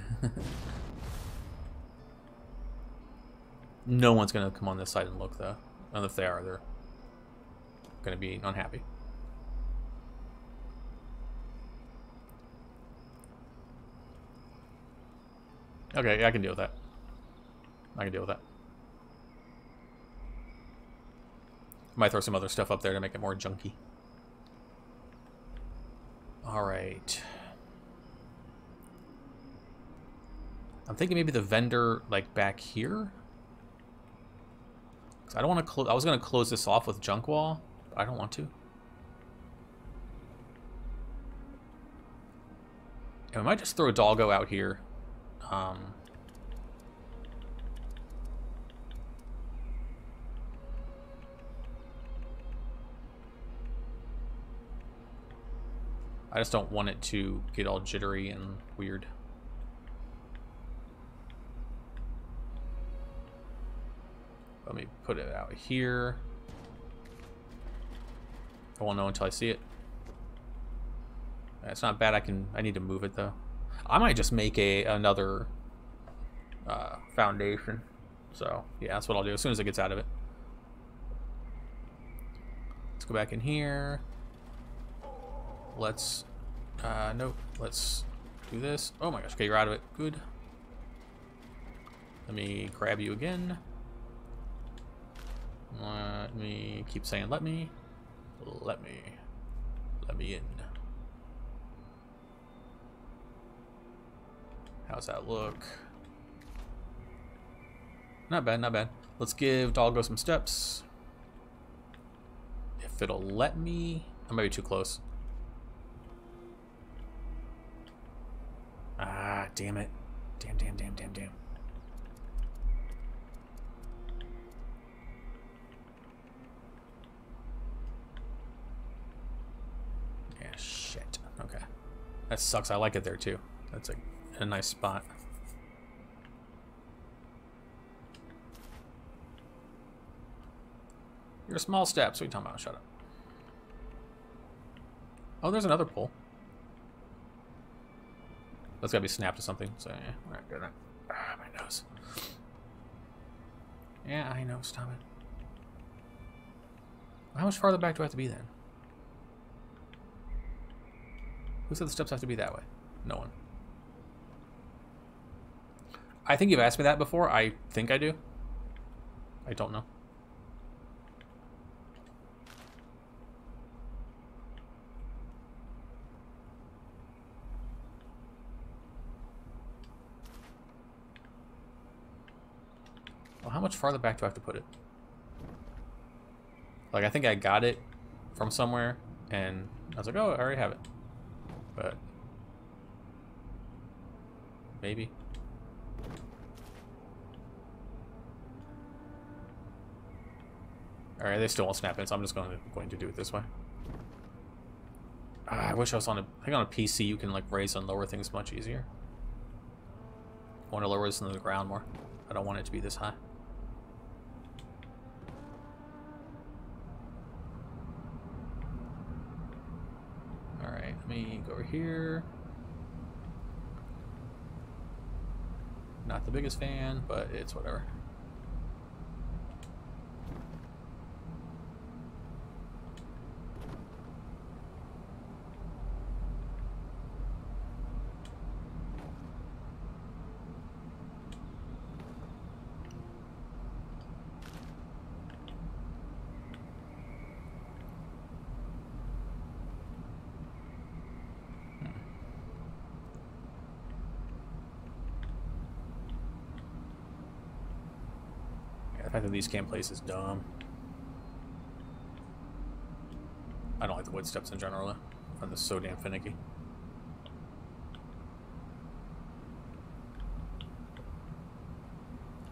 No one's gonna come on this side and look though. And if they are, they're gonna be unhappy. Okay, yeah, I can deal with that. I can deal with that. Might throw some other stuff up there to make it more junky. Alright. I'm thinking maybe the vendor, like, back here? I don't want to close. I was going to close this off with junk wall, but I don't want to. And we might just throw a doggo out here. I just don't want it to get all jittery and weird. Let me put it out here. I won't know until I see it. It's not bad. I need to move it though. I might just make another foundation. So yeah, that's what I'll do as soon as it gets out of it. Let's go back in here. Let's nope. Let's do this. Oh my gosh. Okay, you're out of it. Good. Let me grab you again. Let me keep saying let me in. How's that look? Not bad, not bad. Let's give Doggo some steps. If it'll let me. I might be too close. Ah, damn it. Damn. Yeah, shit. Okay. That sucks. I like it there too. That's a nice spot. Your small steps. What are you talking about? Shut up. Oh, there's another pole. That's gotta be snapped to something. So yeah, alright, good. Ah, my nose. Yeah, I know. Stop it. How much farther back do I have to be then? Who said the steps have to be that way? No one. I think you've asked me that before. I think I do. I don't know. Well, how much farther back do I have to put it? Like, I think I got it from somewhere, and I was like, oh, I already have it. But maybe. Alright, they still won't snap in, so I'm just going to do it this way. I wish I was on a... I think on a PC you can like raise and lower things much easier. I want to lower this into the ground more. I don't want it to be this high. Alright, let me go over here. Not the biggest fan, but it's whatever. The fact that these can't place is dumb. I don't like the wood steps in general though. I find this so damn finicky.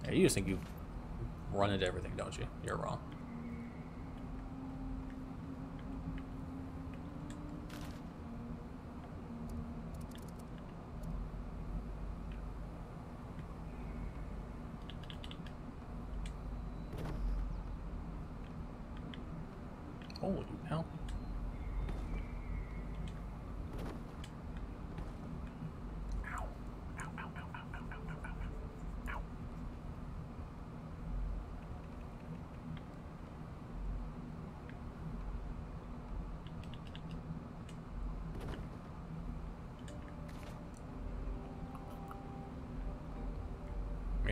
Yeah, you just think you run into everything, don't you? You're wrong. Holy hell.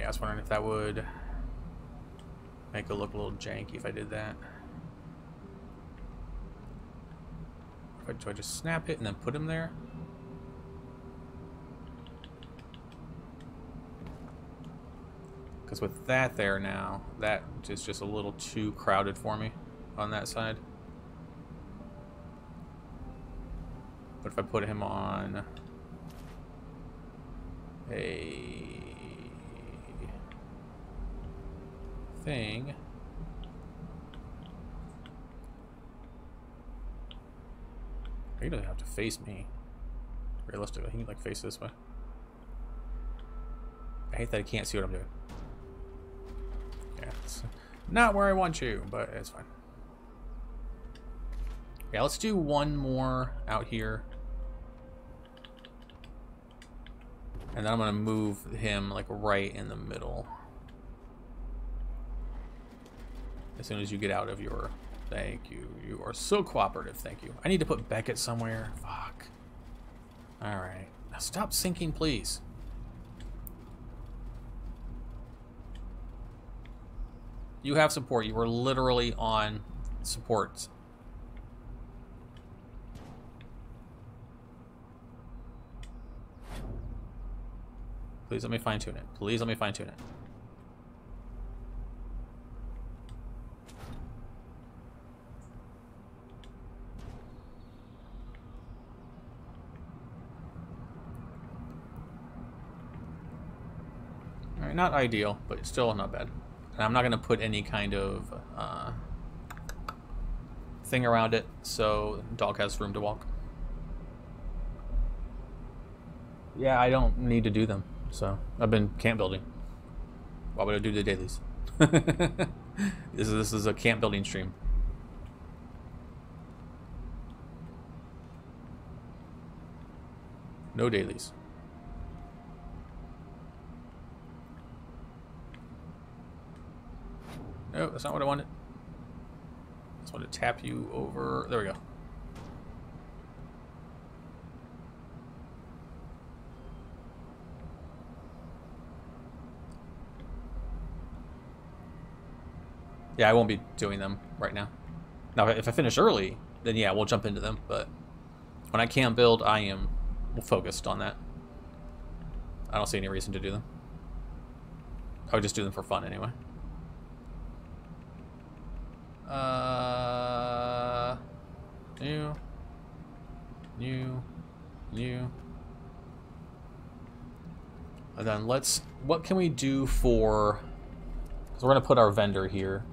I was wondering if that would make it look a little janky if I did that. Do I just snap it and then put him there? Because with that there now, that is just a little too crowded for me on that side. But if I put him on a thing, he doesn't have to face me. Realistically, he can like face this way. I hate that I can't see what I'm doing. Yeah, it's not where I want you, but it's fine. Yeah, let's do one more out here. And then I'm gonna move him like right in the middle. As soon as you get out of your... Thank you. You are so cooperative. Thank you. I need to put Beckett somewhere. Fuck. Alright. Now stop sinking, please. You have support. You were literally on support. Please let me fine-tune it. Please let me fine-tune it. Alright, not ideal, but still not bad. And I'm not going to put any kind of thing around it, so the dog has room to walk. Yeah, I don't need to do them, so I've been camp building. Why would I do the dailies? This is a camp building stream. No dailies. No, that's not what I wanted. I just want to tap you over. There we go. Yeah, I won't be doing them right now. Now, if I finish early, then yeah, we'll jump into them. But when I can't build, I am focused on that. I don't see any reason to do them. I would just do them for fun anyway. New. And then what can we do for, because we're going to put our vendor here.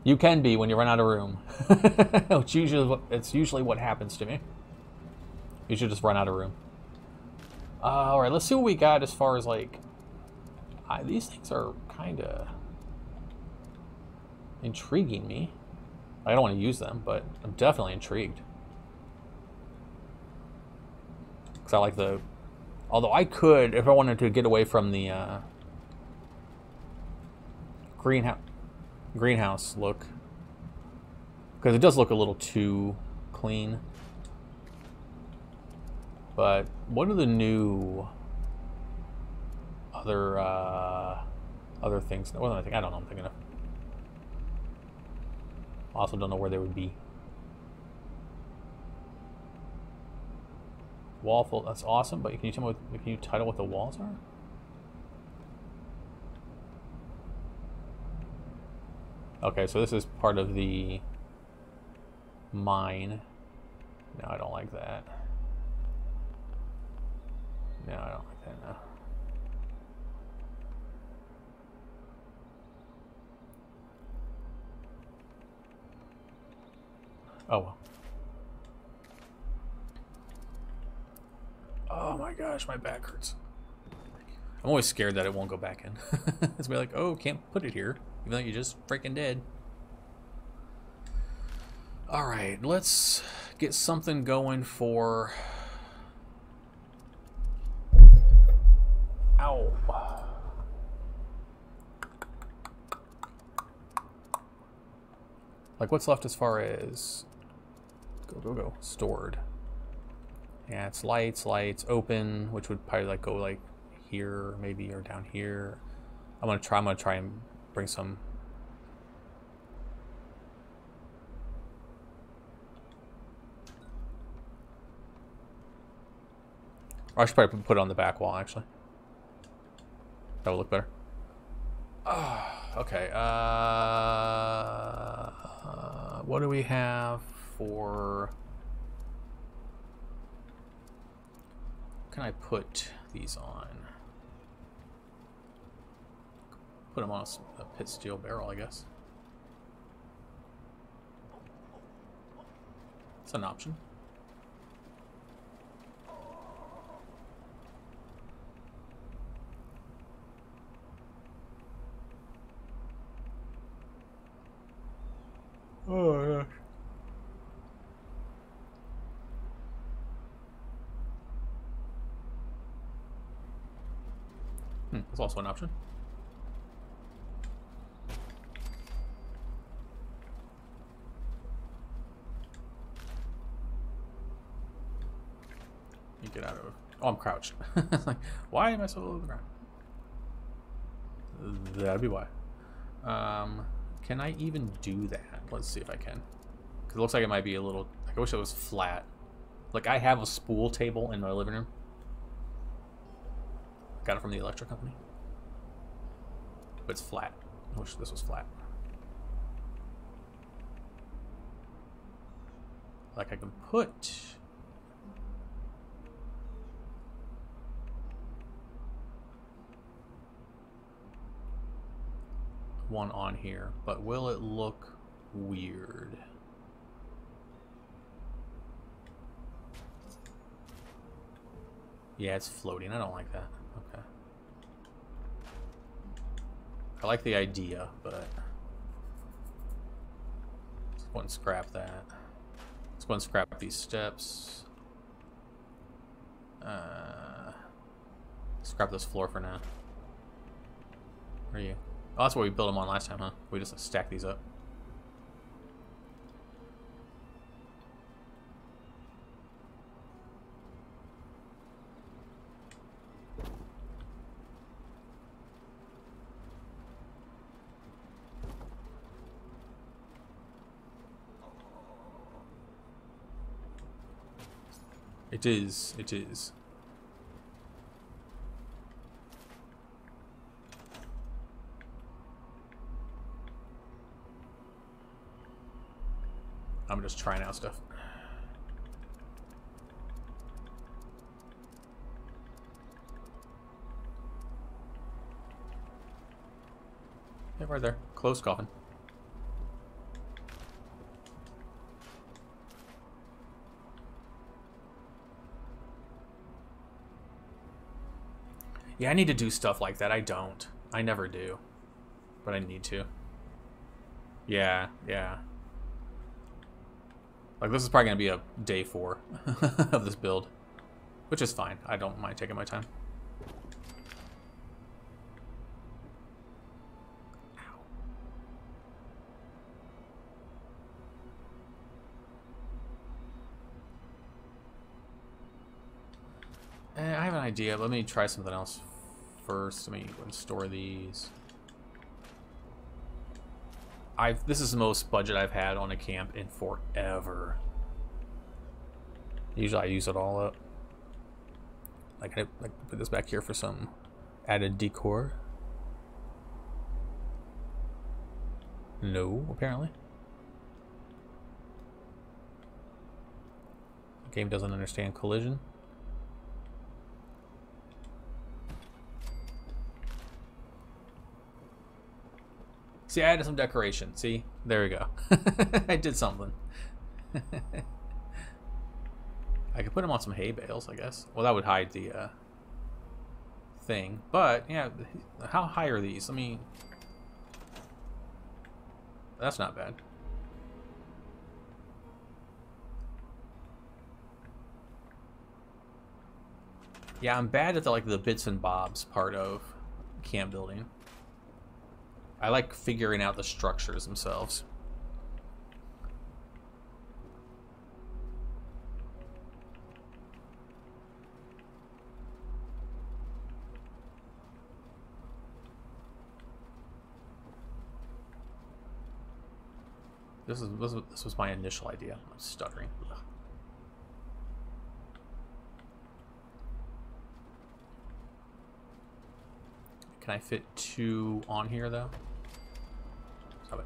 You can be when you run out of room. It's usually what happens to me. You should just run out of room. Alright, let's see what we got as far as like... these things are kind of intriguing me. I don't want to use them, but I'm definitely intrigued. Because I like the... Although I could, if I wanted to get away from the greenhouse look. Because it does look a little too clean. But what are the new other things? What am I thinking? I don't know. I'm thinking of. I also don't know where they would be. Wall full. That's awesome. But can you tell me? Can you title what the walls are? Okay, so this is part of the mine. No, I don't like that. No, I don't like that, no. Oh, well. Oh my gosh, my back hurts. I'm always scared that it won't go back in. It's be like, oh, can't put it here, even though you just freaking did. Alright, let's get something going for... Ow. Like, what's left as far as... Go. Stored. Yeah, it's lights, lights, open, which would probably like go like here, maybe, or down here. I'm gonna try and bring some. Or I should probably put it on the back wall, actually. That would look better. Okay. What do we have for? Can I put these on? Put them on a pit steel barrel, I guess. It's an option. Oh gosh. That's also an option. You get out of it. Oh, I'm crouched. Like, why am I so low to the ground? That'd be why. Can I even do that? Let's see if I can. Because it looks like it might be a little... Like, I wish it was flat. Like, I have a spool table in my living room. Got it from the electric company. But it's flat. I wish this was flat. Like, I can put... one on here, but will it look weird? Yeah, it's floating. I don't like that. Okay. I like the idea, but let's go and scrap that. Let's go and scrap these steps. Scrap this floor for now. Where are you? Oh, that's what we built them on last time, huh? We just stack these up. It is. It is. I'm just trying out stuff. Yeah, right there. Closed coffin. Yeah, I need to do stuff like that. I don't. I never do. But I need to. Yeah, yeah. Like, this is probably going to be a day 4 of this build. Which is fine. I don't mind taking my time. I have an idea. Let me try something else first. Let me go and store these. This is the most budget I've had on a camp in forever. Usually I use it all up. Like, I put this back here for some added decor. No, apparently. The game doesn't understand collision. See, I added some decoration. See? There we go. I did something. I could put them on some hay bales, I guess. Well, that would hide the thing. But, yeah, how high are these? Let me... That's not bad. Yeah, I'm bad at the bits and bobs part of camp building. I like figuring out the structures themselves. This was my initial idea. I'm stuttering. Ugh. Can I fit 2 on here though? Stop it.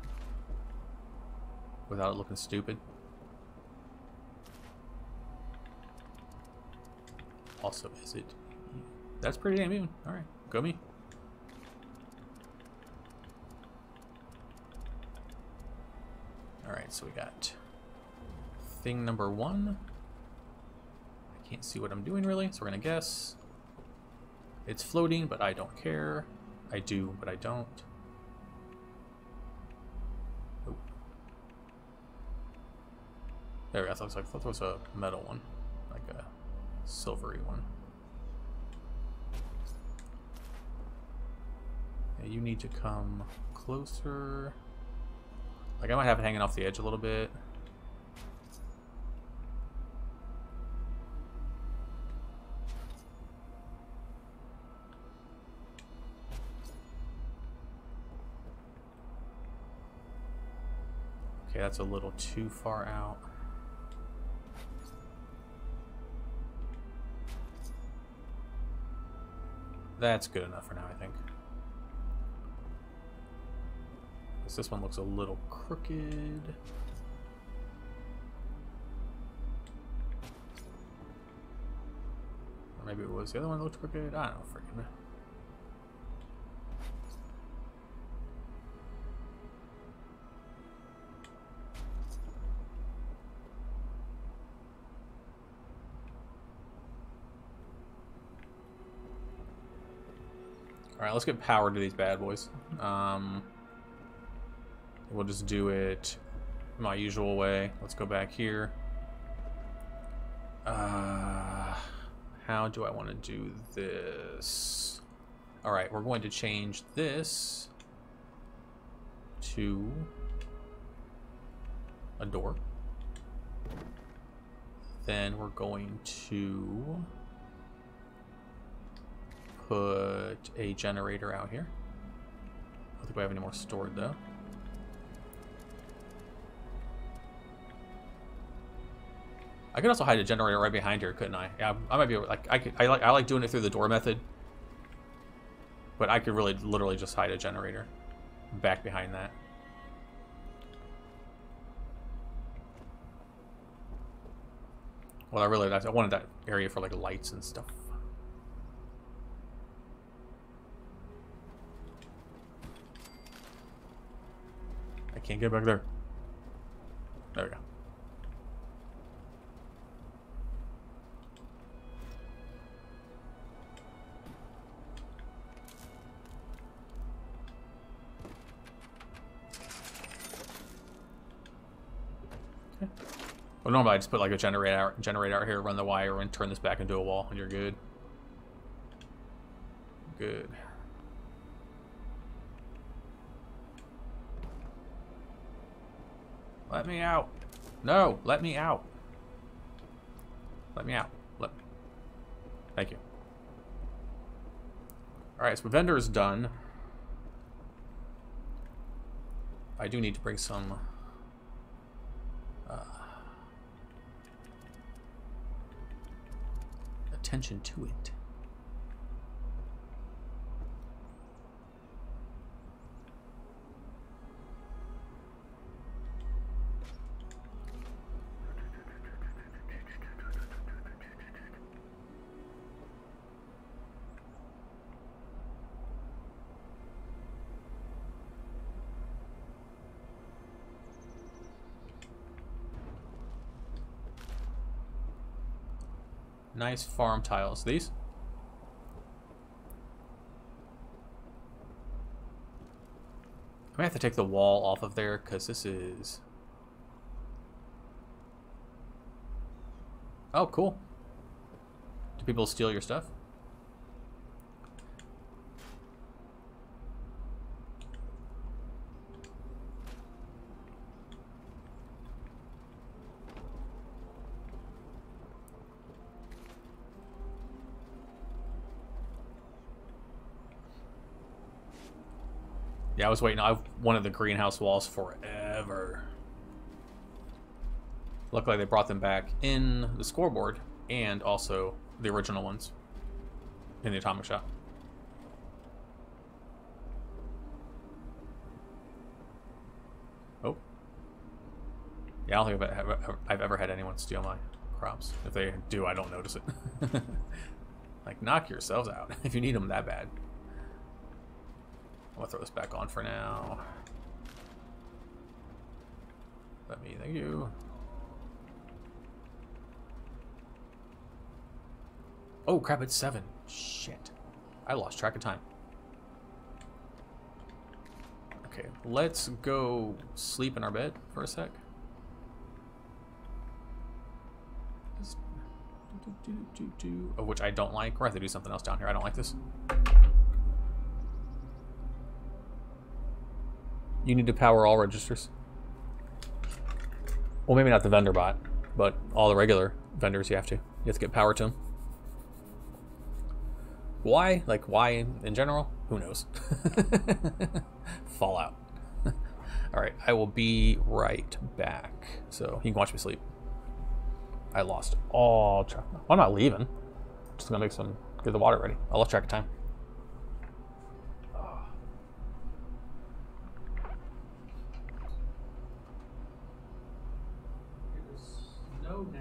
Without it looking stupid. Also, is it? That's pretty damn even. All right, go me. All right, so we got thing number 1. I can't see what I'm doing really, so we're gonna guess. It's floating, but I don't care. I do, but I don't. Oh. There we go. I thought it was a metal one, like a silvery one. Yeah, you need to come closer. Like I might have it hanging off the edge a little bit. Okay, that's a little too far out. That's good enough for now, I think. This one looks a little crooked. Or maybe it was the other one that looked crooked. I don't know, freaking. Alright, let's get power to these bad boys. We'll just do it my usual way. Let's go back here. How do I want to do this? Alright, we're going to change this to a door. Then we're going to put a generator out here. I don't think we have any more stored though. I could also hide a generator right behind here, couldn't I? Yeah, I might be like I like doing it through the door method, but I could really literally just hide a generator back behind that. Well, I wanted that area for like lights and stuff. I can't get back there. There we go. Okay. Well, normally I just put like a generator out here, run the wire, and turn this back into a wall, and you're good. Good. Let me out. No, let me out. Let me out. Thank you. Alright, so vendor is done. I do need to bring some attention to it. Nice farm tiles. These? I might have to take the wall off of there because this is... Oh, cool. Do people steal your stuff? Yeah, I was waiting. I've wanted the greenhouse walls forever. Luckily, they brought them back in the scoreboard and also the original ones in the Atomic Shop. Oh. Yeah, I don't think I've ever had anyone steal my crops. If they do, I don't notice it. Like, knock yourselves out if you need them that bad. I'm gonna throw this back on for now. Let me, thank you. Oh crap, it's 7. Shit. I lost track of time. Okay, let's go sleep in our bed for a sec. Of which I don't like. We're gonna have to do something else down here. I don't like this. You need to power all registers. Well, maybe not the vendor bot, but all the regular vendors you have to. You have to get power to them. Why? Like, why in general? Who knows? Fallout. Alright, I will be right back. So, you can watch me sleep. I lost all track. Well, I'm not leaving. Just gonna get the water ready. I lost track of time. It is snow now.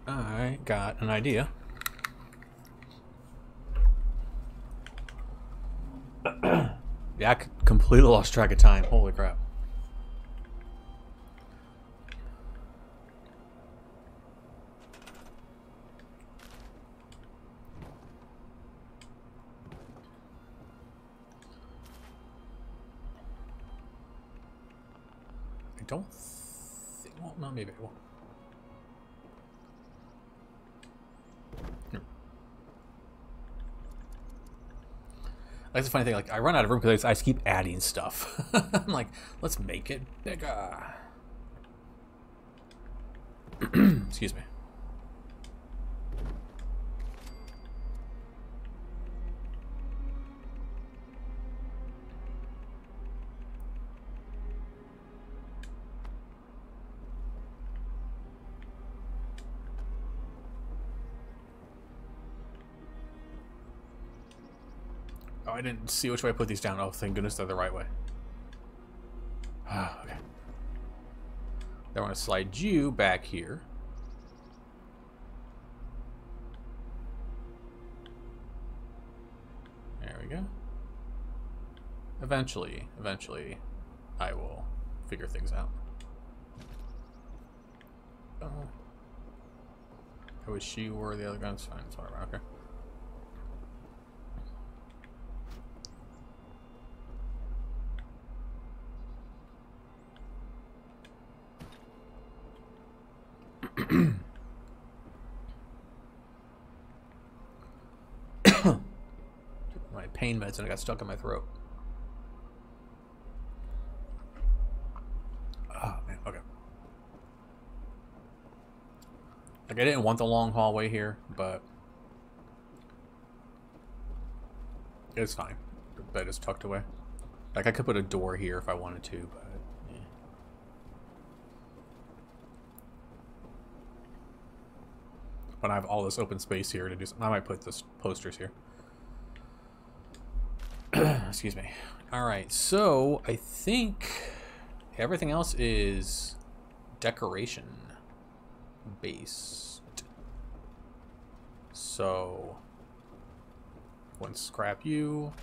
I got an idea. Yeah, I completely lost track of time. Holy crap. I don't think... Well, no, maybe I won't. That's the funny thing, like, I run out of room because I just keep adding stuff. I'm like, let's make it bigger. Excuse me. Oh, I didn't see which way I put these down. Oh, thank goodness they're the right way. Ah, okay. Then I want to slide you back here. There we go. Eventually, I will figure things out. I wish you were the other guns. Fine, it's whatever. Okay. My pain meds and I got stuck in my throat. Oh man, okay. Like I didn't want the long hallway here, but it's fine. The bed is tucked away. Like I could put a door here if I wanted to, but yeah. But I have all this open space here to do something. I might put this posters here. Excuse me. Alright, so I think everything else is decoration based. So, one scrap you.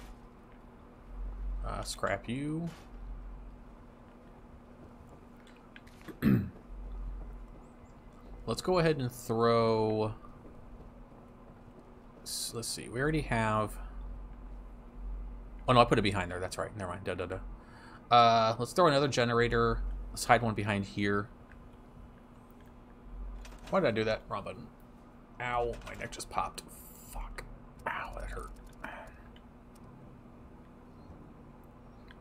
Scrap you. Let's go ahead and throw... Let's see, we already have... Oh no, I put it behind there, that's right, never mind, let's throw another generator. Let's hide one behind here. Why did I do that? Wrong button. Ow, my neck just popped. Fuck. Ow, that hurt.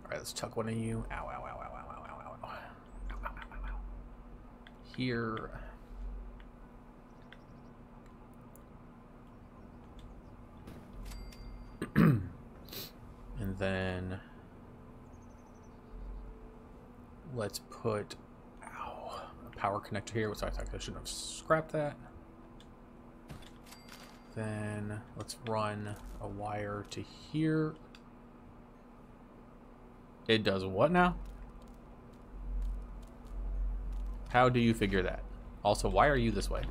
Alright, let's chuck one of you. Ow, ow, ow, ow, ow, ow, ow, ow, ow. Ow, ow, ow, ow. Here. And then let's put a power connector here, which I think I shouldn't have scrapped that. Then let's run a wire to here. It does what now? How do you figure that? Also, why are you this way?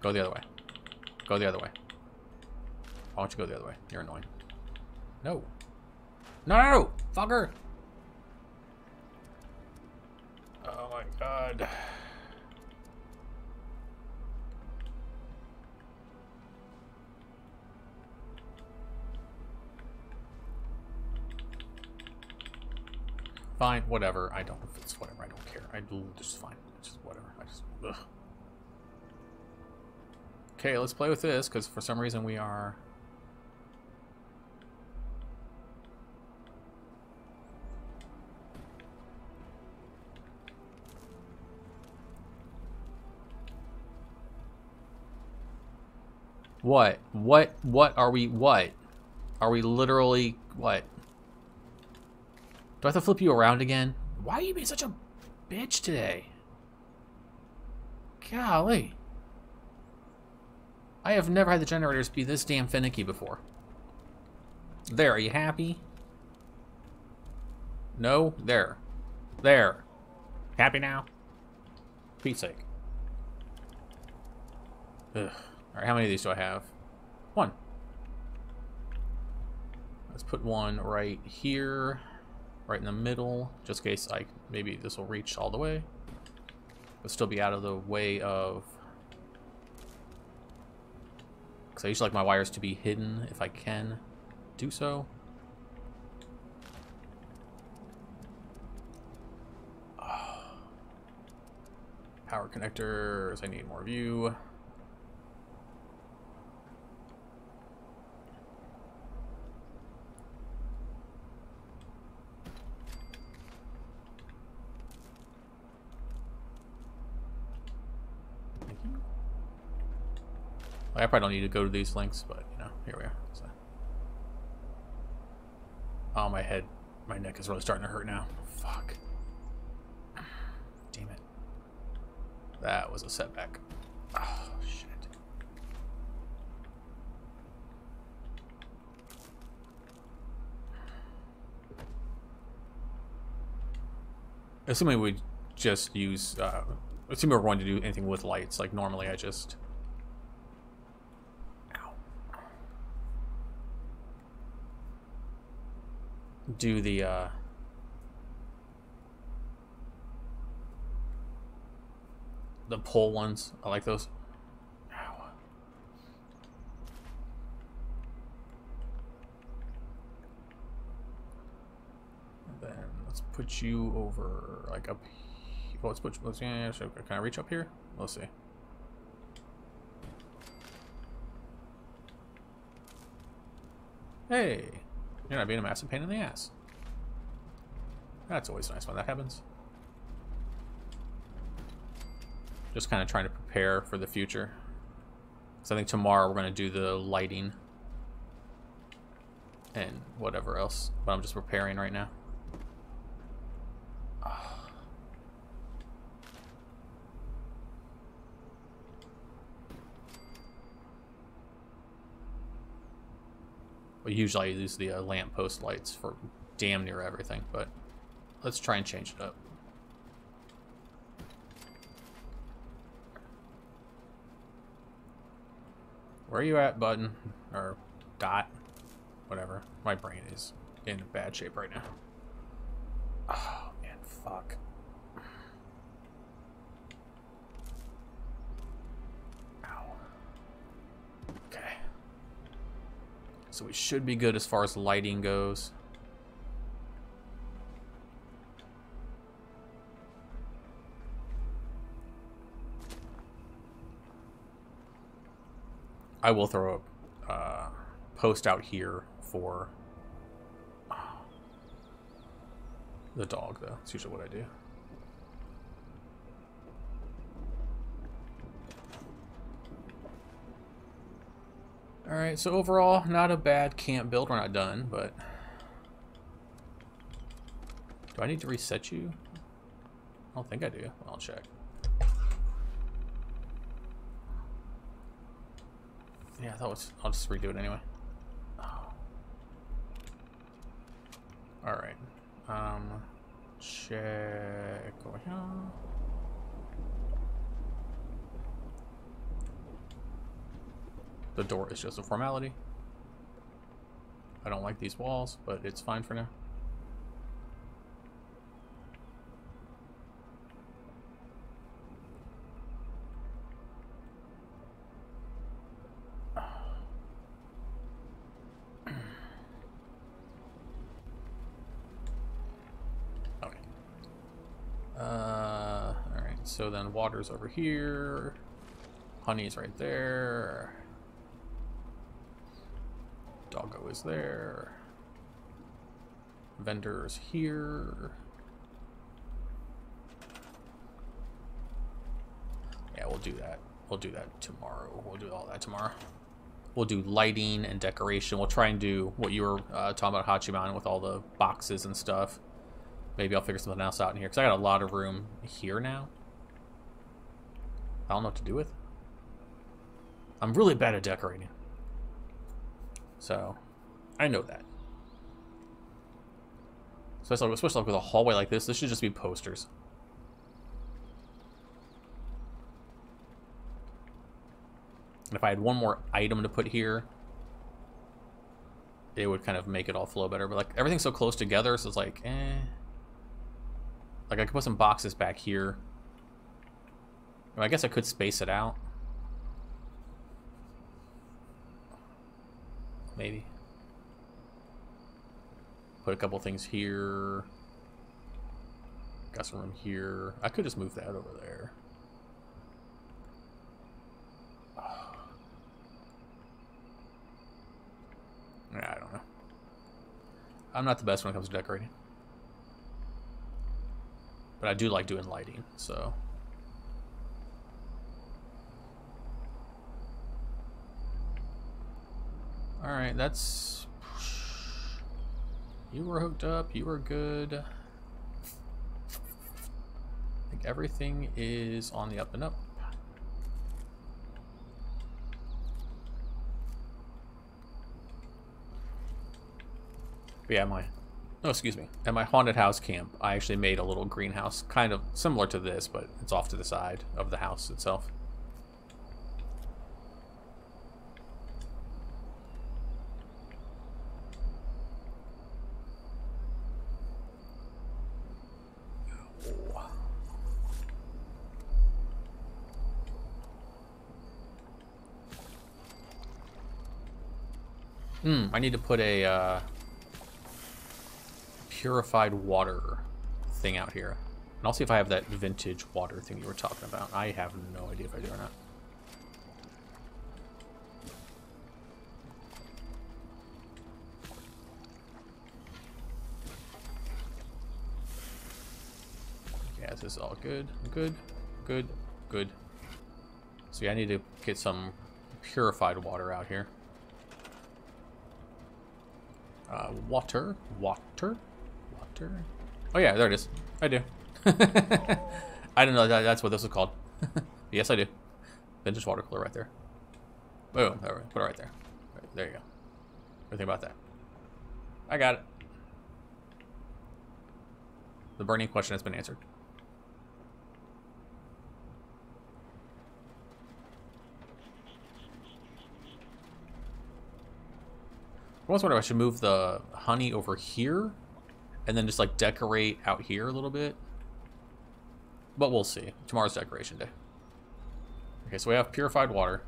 Go the other way. Go the other way. Why don't you go the other way? You're annoying. No. No! Fucker! Oh my god. Fine, whatever. I don't, if it's whatever, I don't care. I do just fine. It's just whatever. I just, ugh. Okay, let's play with this, because for some reason we are... What? What are we, what? Are we literally, what? Do I have to flip you around again? Why are you being such a bitch today? Golly. I have never had the generators be this damn finicky before. There, are you happy? No? There. There. Happy now? Pete's sake. Ugh. Alright, how many of these do I have? One. Let's put one right here. Right in the middle. Just in case maybe this will reach all the way. But still be out of the way of... Because I usually like my wires to be hidden if I can do so. Power connectors, I need more view. Thank you. I probably don't need to go to these links, but you know, here we are. So. Oh, my head, my neck is really starting to hurt now. Fuck. Damn it. That was a setback. Oh, shit. Assuming we just use, assuming we're going to do anything with lights, like normally I just... Ow. Do the, the pole ones. I like those. Ow. And then let's put you over like up here. Oh, yeah, so can I reach up here? Let's see. Hey, you're not being a massive pain in the ass. That's always nice when that happens. Just kind of trying to prepare for the future. So I think tomorrow we're going to do the lighting and whatever else. But I'm just preparing right now. Well, usually I use the lamppost lights for damn near everything, but let's try and change it up. Where are you at, button? Or dot? Whatever. My brain is in bad shape right now. Oh, man, fuck. Ow. Okay. So we should be good as far as lighting goes. I will throw a post out here for the dog, though. That's usually what I do. Alright, so overall, not a bad camp build. We're not done, but... Do I need to reset you? I don't think I do. I'll check. Yeah, I'll just redo it anyway. Oh. Alright. Check over here. The door is just a formality. I don't like these walls, but it's fine for now. So then water's over here. Honey's right there. Doggo is there. Vendor's here. Yeah, we'll do that. We'll do that tomorrow. We'll do all that tomorrow. We'll do lighting and decoration. We'll try and do what you were talking about Hachiman with all the boxes and stuff. Maybe I'll figure something else out in here because I got a lot of room here now. I don't know what to do with. I'm really bad at decorating. So, I know that. Especially with a hallway like this should just be posters. And if I had one more item to put here, it would kind of make it all flow better. But like everything's so close together, so it's like, eh. Like I could put some boxes back here. I guess I could space it out. Maybe. Put a couple things here. Got some room here. I could just move that over there. I don't know. I'm not the best when it comes to decorating. But I do like doing lighting, so. Alright, that's... You were hooked up, you were good. I think everything is on the up and up. But yeah, at my haunted house camp, I actually made a little greenhouse, kind of similar to this, but it's off to the side of the house itself. I need to put a purified water thing out here. And I'll see if I have that vintage water thing you were talking about. I have no idea if I do or not. Yeah, this is all good. Good. Good. Good. So yeah, I need to get some purified water out here. Water. Oh yeah, there it is. I do. I didn't know that's what this was called. Yes, I do. Vintage water cooler right there. Boom. Put it right there. There you go. Everything about that. I got it. The burning question has been answered. I was wondering if I should move the honey over here and then just like decorate out here a little bit. But we'll see. Tomorrow's decoration day. Okay, so we have purified water.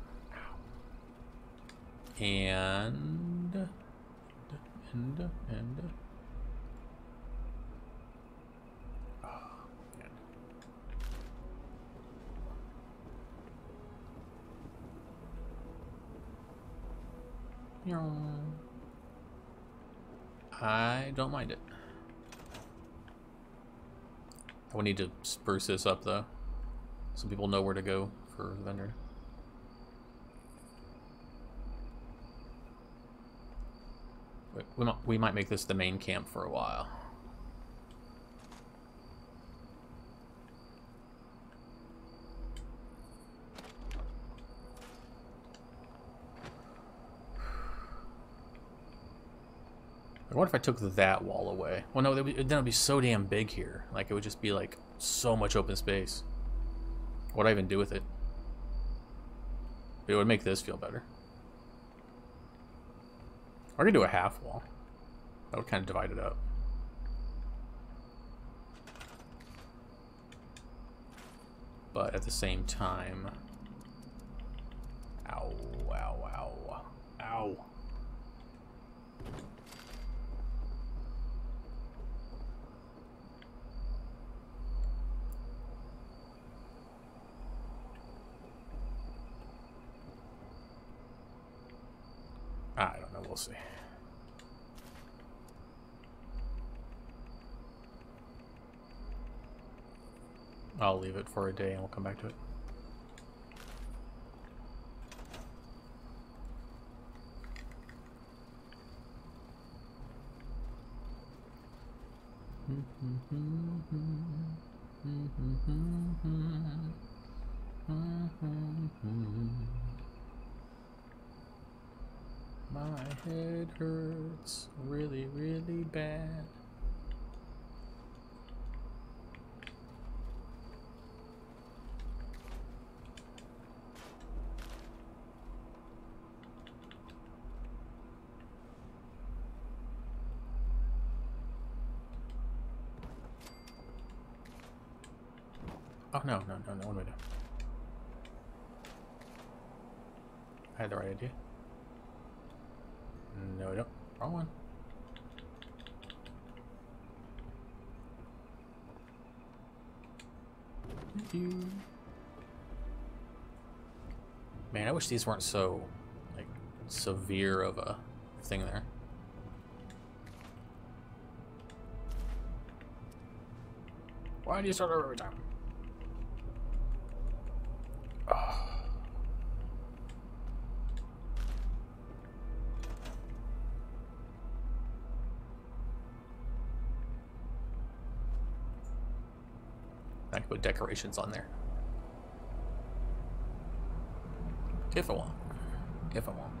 And I don't mind it. I will need to spruce this up though, so people know where to go for the vendor. We might make this the main camp for a while. What if I took that wall away? Well, no, then it would be so damn big here. Like, it would just be, like, so much open space. What would I even do with it? It would make this feel better. I could do a half wall. That would kind of divide it up. But at the same time... Ow, ow, ow, ow. I don't know, we'll see. I'll leave it for a day and we'll come back to it. My head hurts really, really bad. Oh, no, no, no, no, what am I doing? I had the right idea. No, I don't. Wrong one. Thank you. Man, I wish these weren't so, like, severe of a thing there. Why do you start over every time? Oh. I can put decorations on there. If I want. If I want.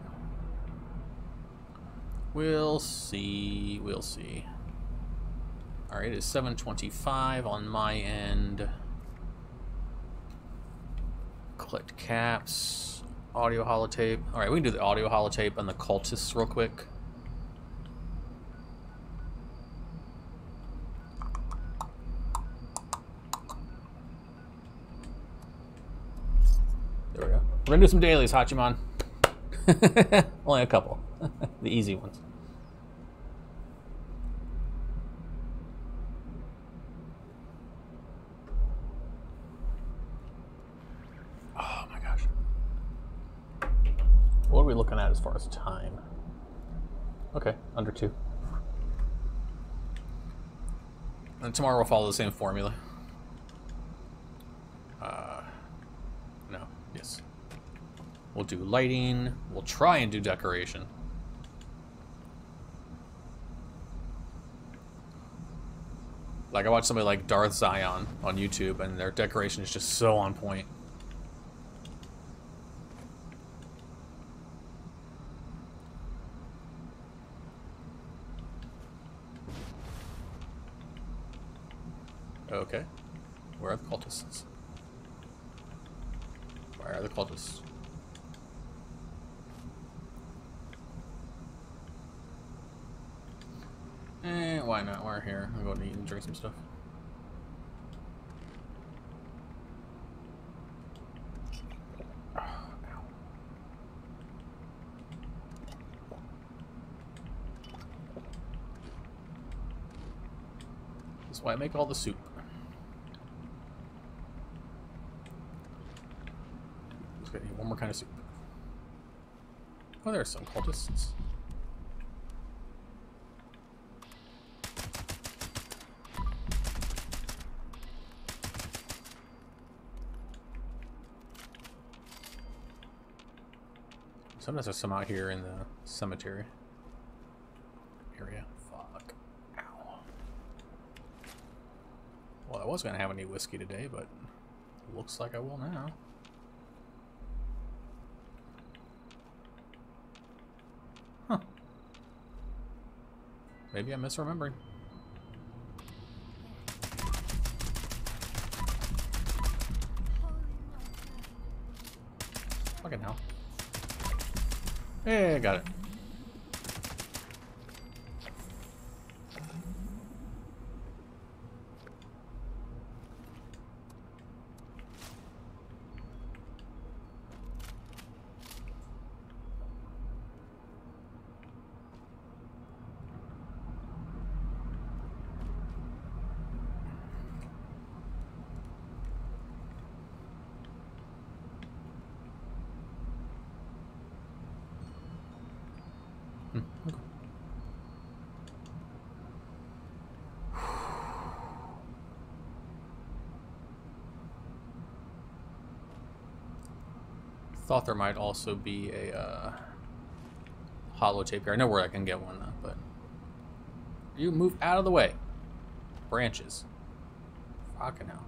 We'll see. We'll see. Alright, it is 7:25 on my end. Collect caps. Audio holotape. Alright, we can do the audio holotape and the cultists real quick. There we go. We're gonna do some dailies, Hachiman. Only a couple. The easy ones. Oh my gosh. What are we looking at as far as time? Okay, under 2. And tomorrow we'll follow the same formula. No. Yes. We'll do lighting. We'll try and do decoration. Like, I watched somebody like Darth Zion on YouTube, and their decoration is just so on point. Okay. Where are the cultists? Where are the cultists? Why not? We're here. I'll go and eat and drink some stuff. Oh, ow. That's why I make all the soup. Let's get one more kind of soup. Oh, there's some cultists. Sometimes there's some out here in the cemetery area. Fuck. Ow. Well, I was going to have any whiskey today, but looks like I will now. Huh. Maybe I'm misremembering. Fucking hell. Hey, I got it. Okay. Thought there might also be a holotape here. I know where I can get one though, but you move out of the way. Branches. Fucking hell.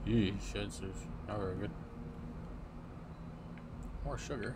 Eesh, that's not very good. More sugar.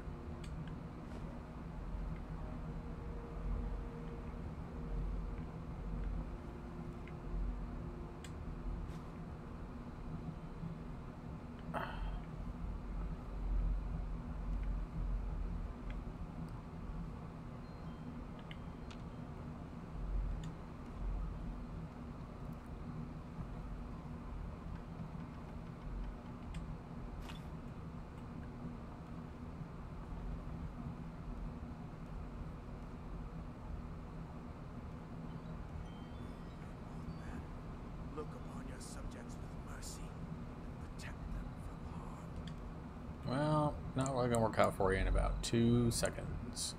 probably gonna work out for you in about 2 seconds.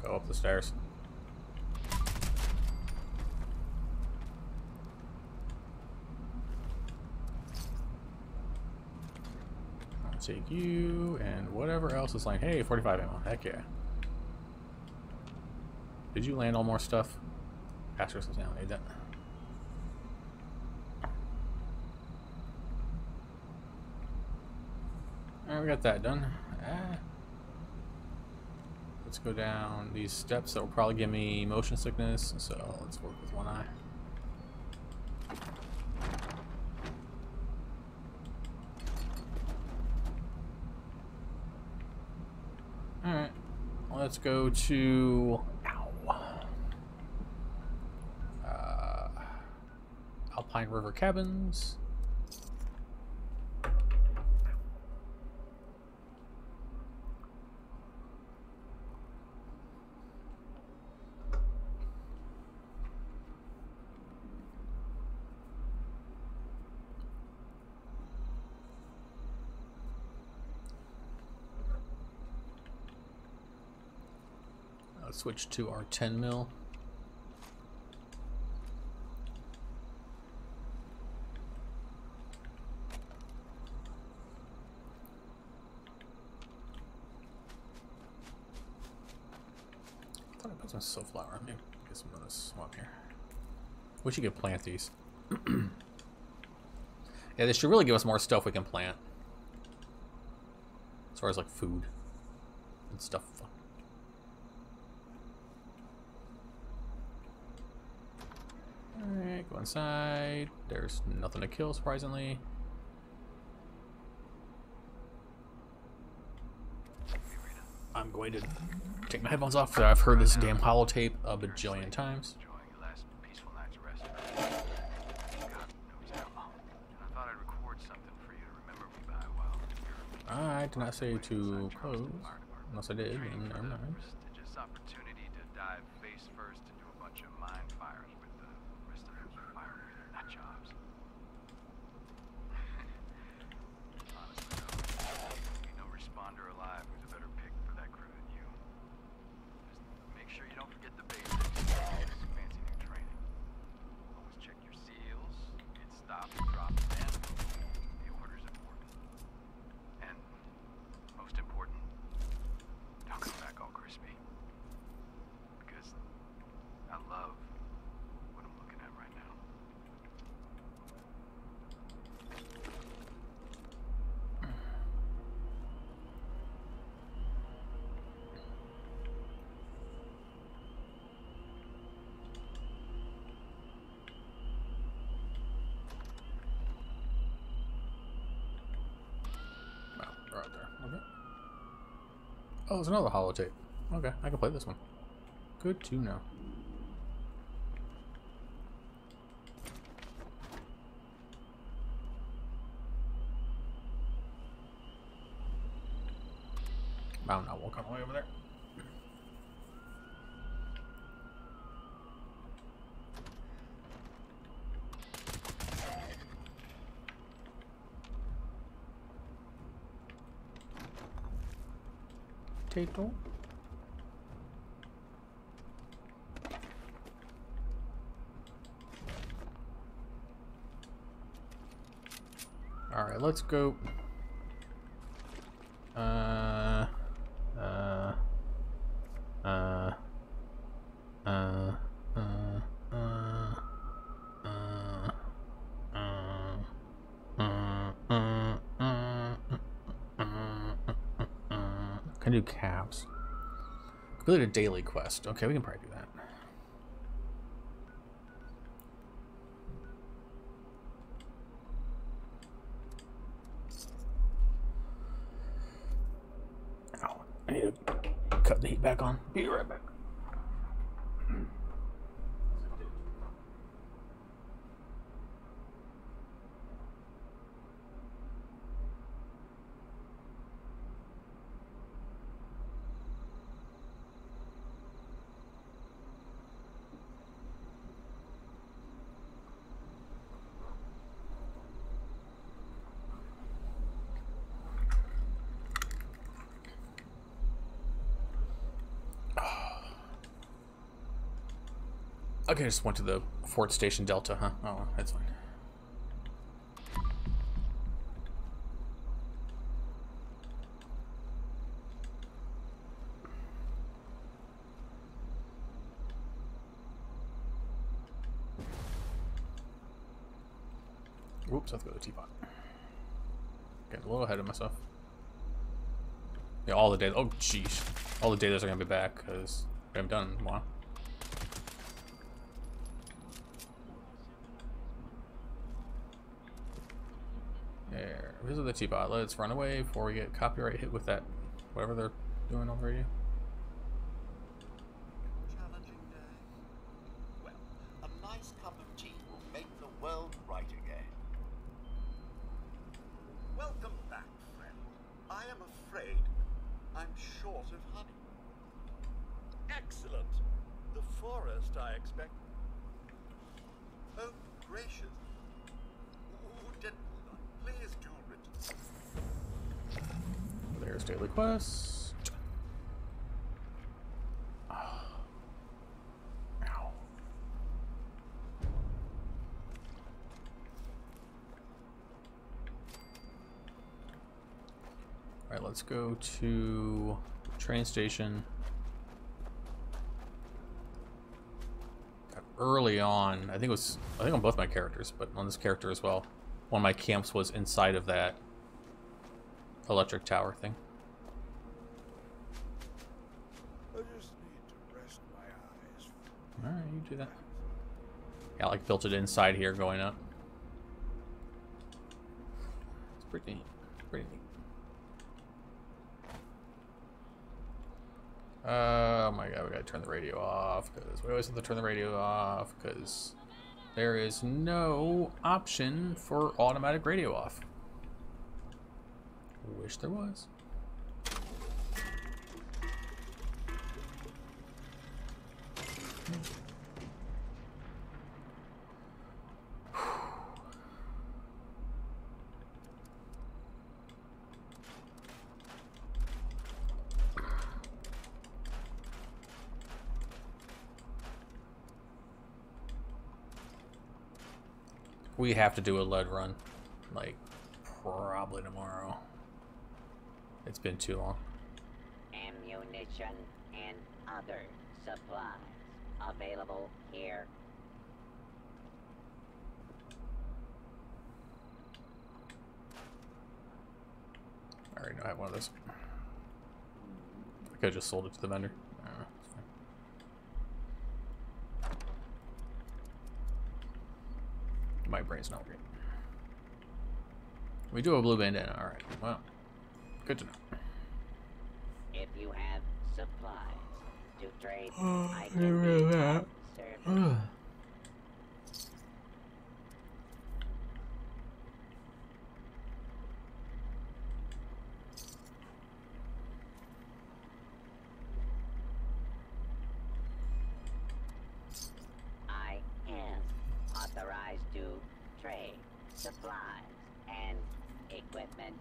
Go up the stairs. I'll take you and whatever else is like. Hey, 45 ammo. Heck yeah. Did you land all more stuff? Asterisk down. Need that. Alright, we got that done. Let's go down these steps that will probably give me motion sickness, so let's work with one eye. Alright, let's go to Alpine River Cabins. Let's switch to our 10 mil. I thought I put some sunflower. Maybe get some of this swamp here. Wish you could plant these. Yeah, they should really give us more stuff we can plant. As far as like food and stuff. Alright, go inside. There's nothing to kill, surprisingly. I'm going to take my headphones off. I've heard this damn holotape a bajillion times. I did not say to close, unless I did, and never mind. Opportunity to dive face first into a bunch of mine fires with the rest of those fire not jobs. Honestly though, ain't no responder alive who's a better pick for that crew than you. Just make sure you don't forget the basics. Fancy new training. Always check your seals, get stopped, drops, and the order's important. And most important, don't come back all crispy. Because I love what I'm looking at right now. Oh, right there. Okay. Oh, there's another holotape. Okay, I can play this one. Good to know. I'm not walking all the way over there. Potato. All right, let's go. Can do caps. Complete a daily quest. Okay, we can probably do that. Ow, I need to cut the heat back on. Be right back. Okay, I just went to the Fort Station Delta, huh? Oh, that's fine. Whoops, let's go to the teapot. Getting a little ahead of myself. Yeah, all the data. Oh, jeez. All the datas are going to be back because we haven't done in a while. There. Visit the teapot. Let's run away before we get copyright hit with that. Whatever they're doing on the radio. Challenging day. Well, a nice cup of tea will make the world right again. Welcome back, friend. I am afraid I'm short of honey. Excellent. The forest, I expect. Oh, gracious. Who didn't I? Please do return. There's daily quest. Oh. Ow. Alright, let's go to train station. Early on, I think on both my characters, but on this character as well, one of my camps was inside of that electric tower thing. I just need to rest my eyes. Alright, you do that. Yeah, I like built it inside here going up. It's pretty neat. Pretty neat. Oh my god, we gotta turn the radio off because we always have to turn the radio off because there is no option for automatic radio off. Wish there was. We have to do a lead run, like, probably tomorrow. It's been too long. Ammunition and other supplies available here. I already know I have one of those. I could have just sold it to the vendor. I don't know. It's fine. My brain's not great. We do a blue bandana. Alright. Well, good to know. If you have supplies to trade, I can be of service. I am authorized to trade supplies and equipment.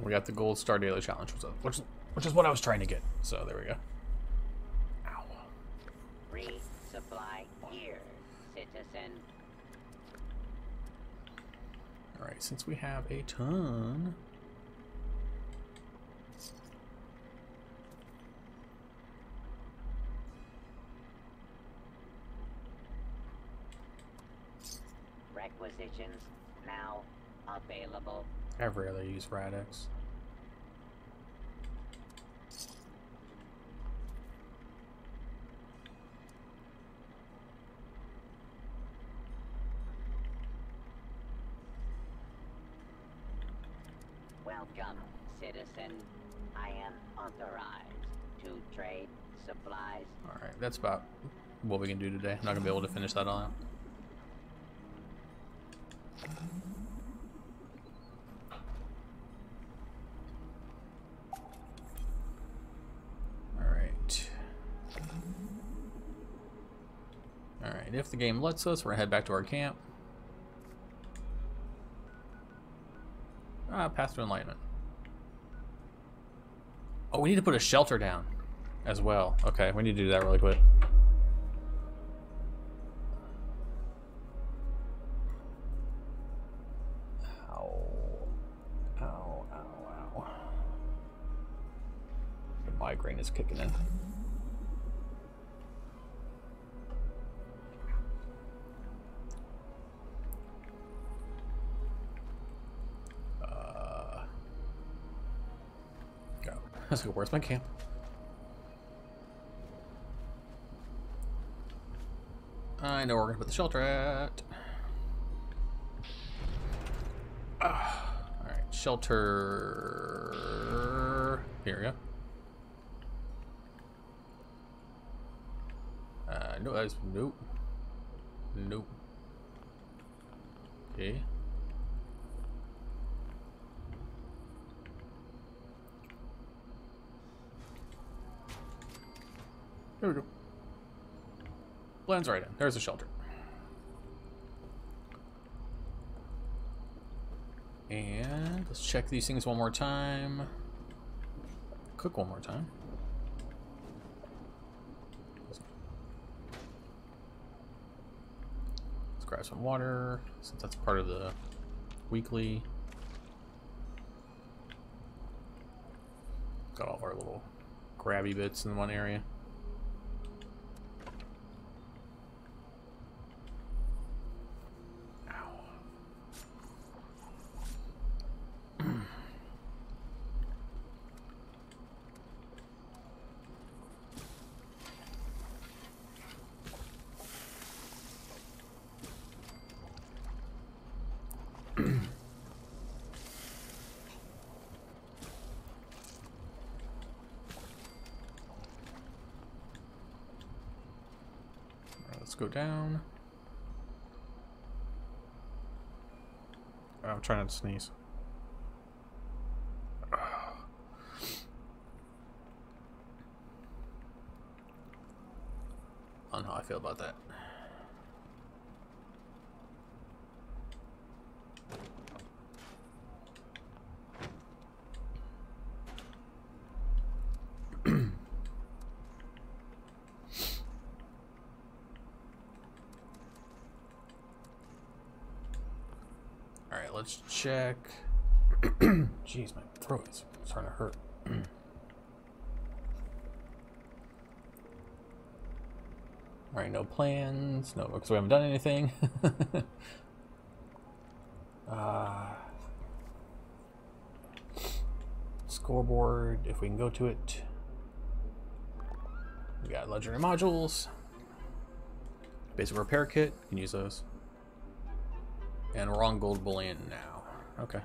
We got the Gold Star Daily Challenge, which is what I was trying to get. So there we go. Ow. Resupply here, citizen. Alright, since we have a ton... Requisitions now available. I rarely use Radix. Welcome, citizen. I am authorized to trade supplies. Alright, that's about what we can do today. I'm not going to be able to finish that all out. Alright. Alright, if the game lets us, we're going to head back to our camp. not path to enlightenment. Oh, we need to put a shelter down as well. Okay, we need to do that really quick. Ow. Ow, ow, ow. The migraine is kicking in. Let's go. Where's my camp? I know where we're gonna put the shelter at. Alright, shelter. Here we go. No, that's nope. Nope. Okay. There we go. Blends right in. There's a shelter. And let's check these things one more time. Cook one more time. Let's grab some water, since that's part of the weekly. Got all of our little grabby bits in one area. Let's go down. I'm trying not to sneeze. I don't know how I feel about that. Alright, let's check. Jeez, my throat is starting to hurt. Alright, no plans. No, because we haven't done anything. Scoreboard, if we can go to it. We got legendary modules. Basic repair kit, you can use those. And we're on gold bullion now. Okay.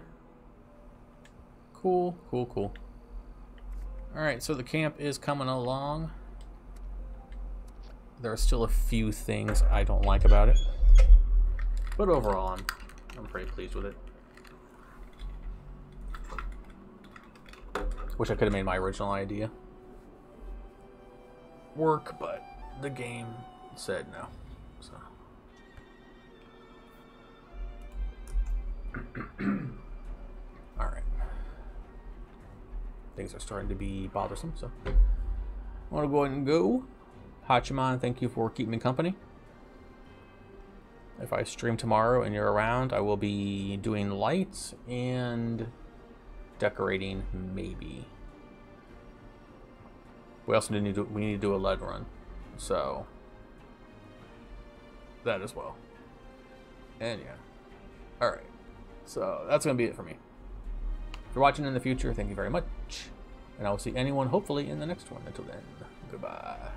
Cool, cool, cool. Alright, so the camp is coming along. There are still a few things I don't like about it. But overall, I'm pretty pleased with it. Wish I could have made my original idea work, but the game said no. So. Alright. Things are starting to be bothersome, so I want to go ahead and go. Hachiman, thank you for keeping me company. If I stream tomorrow and you're around, I will be doing lights and decorating, maybe. We also need to do a lead run, so that as well. And yeah, all right. So that's gonna be it for me. If you're watching in the future, thank you very much, and I will see anyone hopefully in the next one. Until then, goodbye.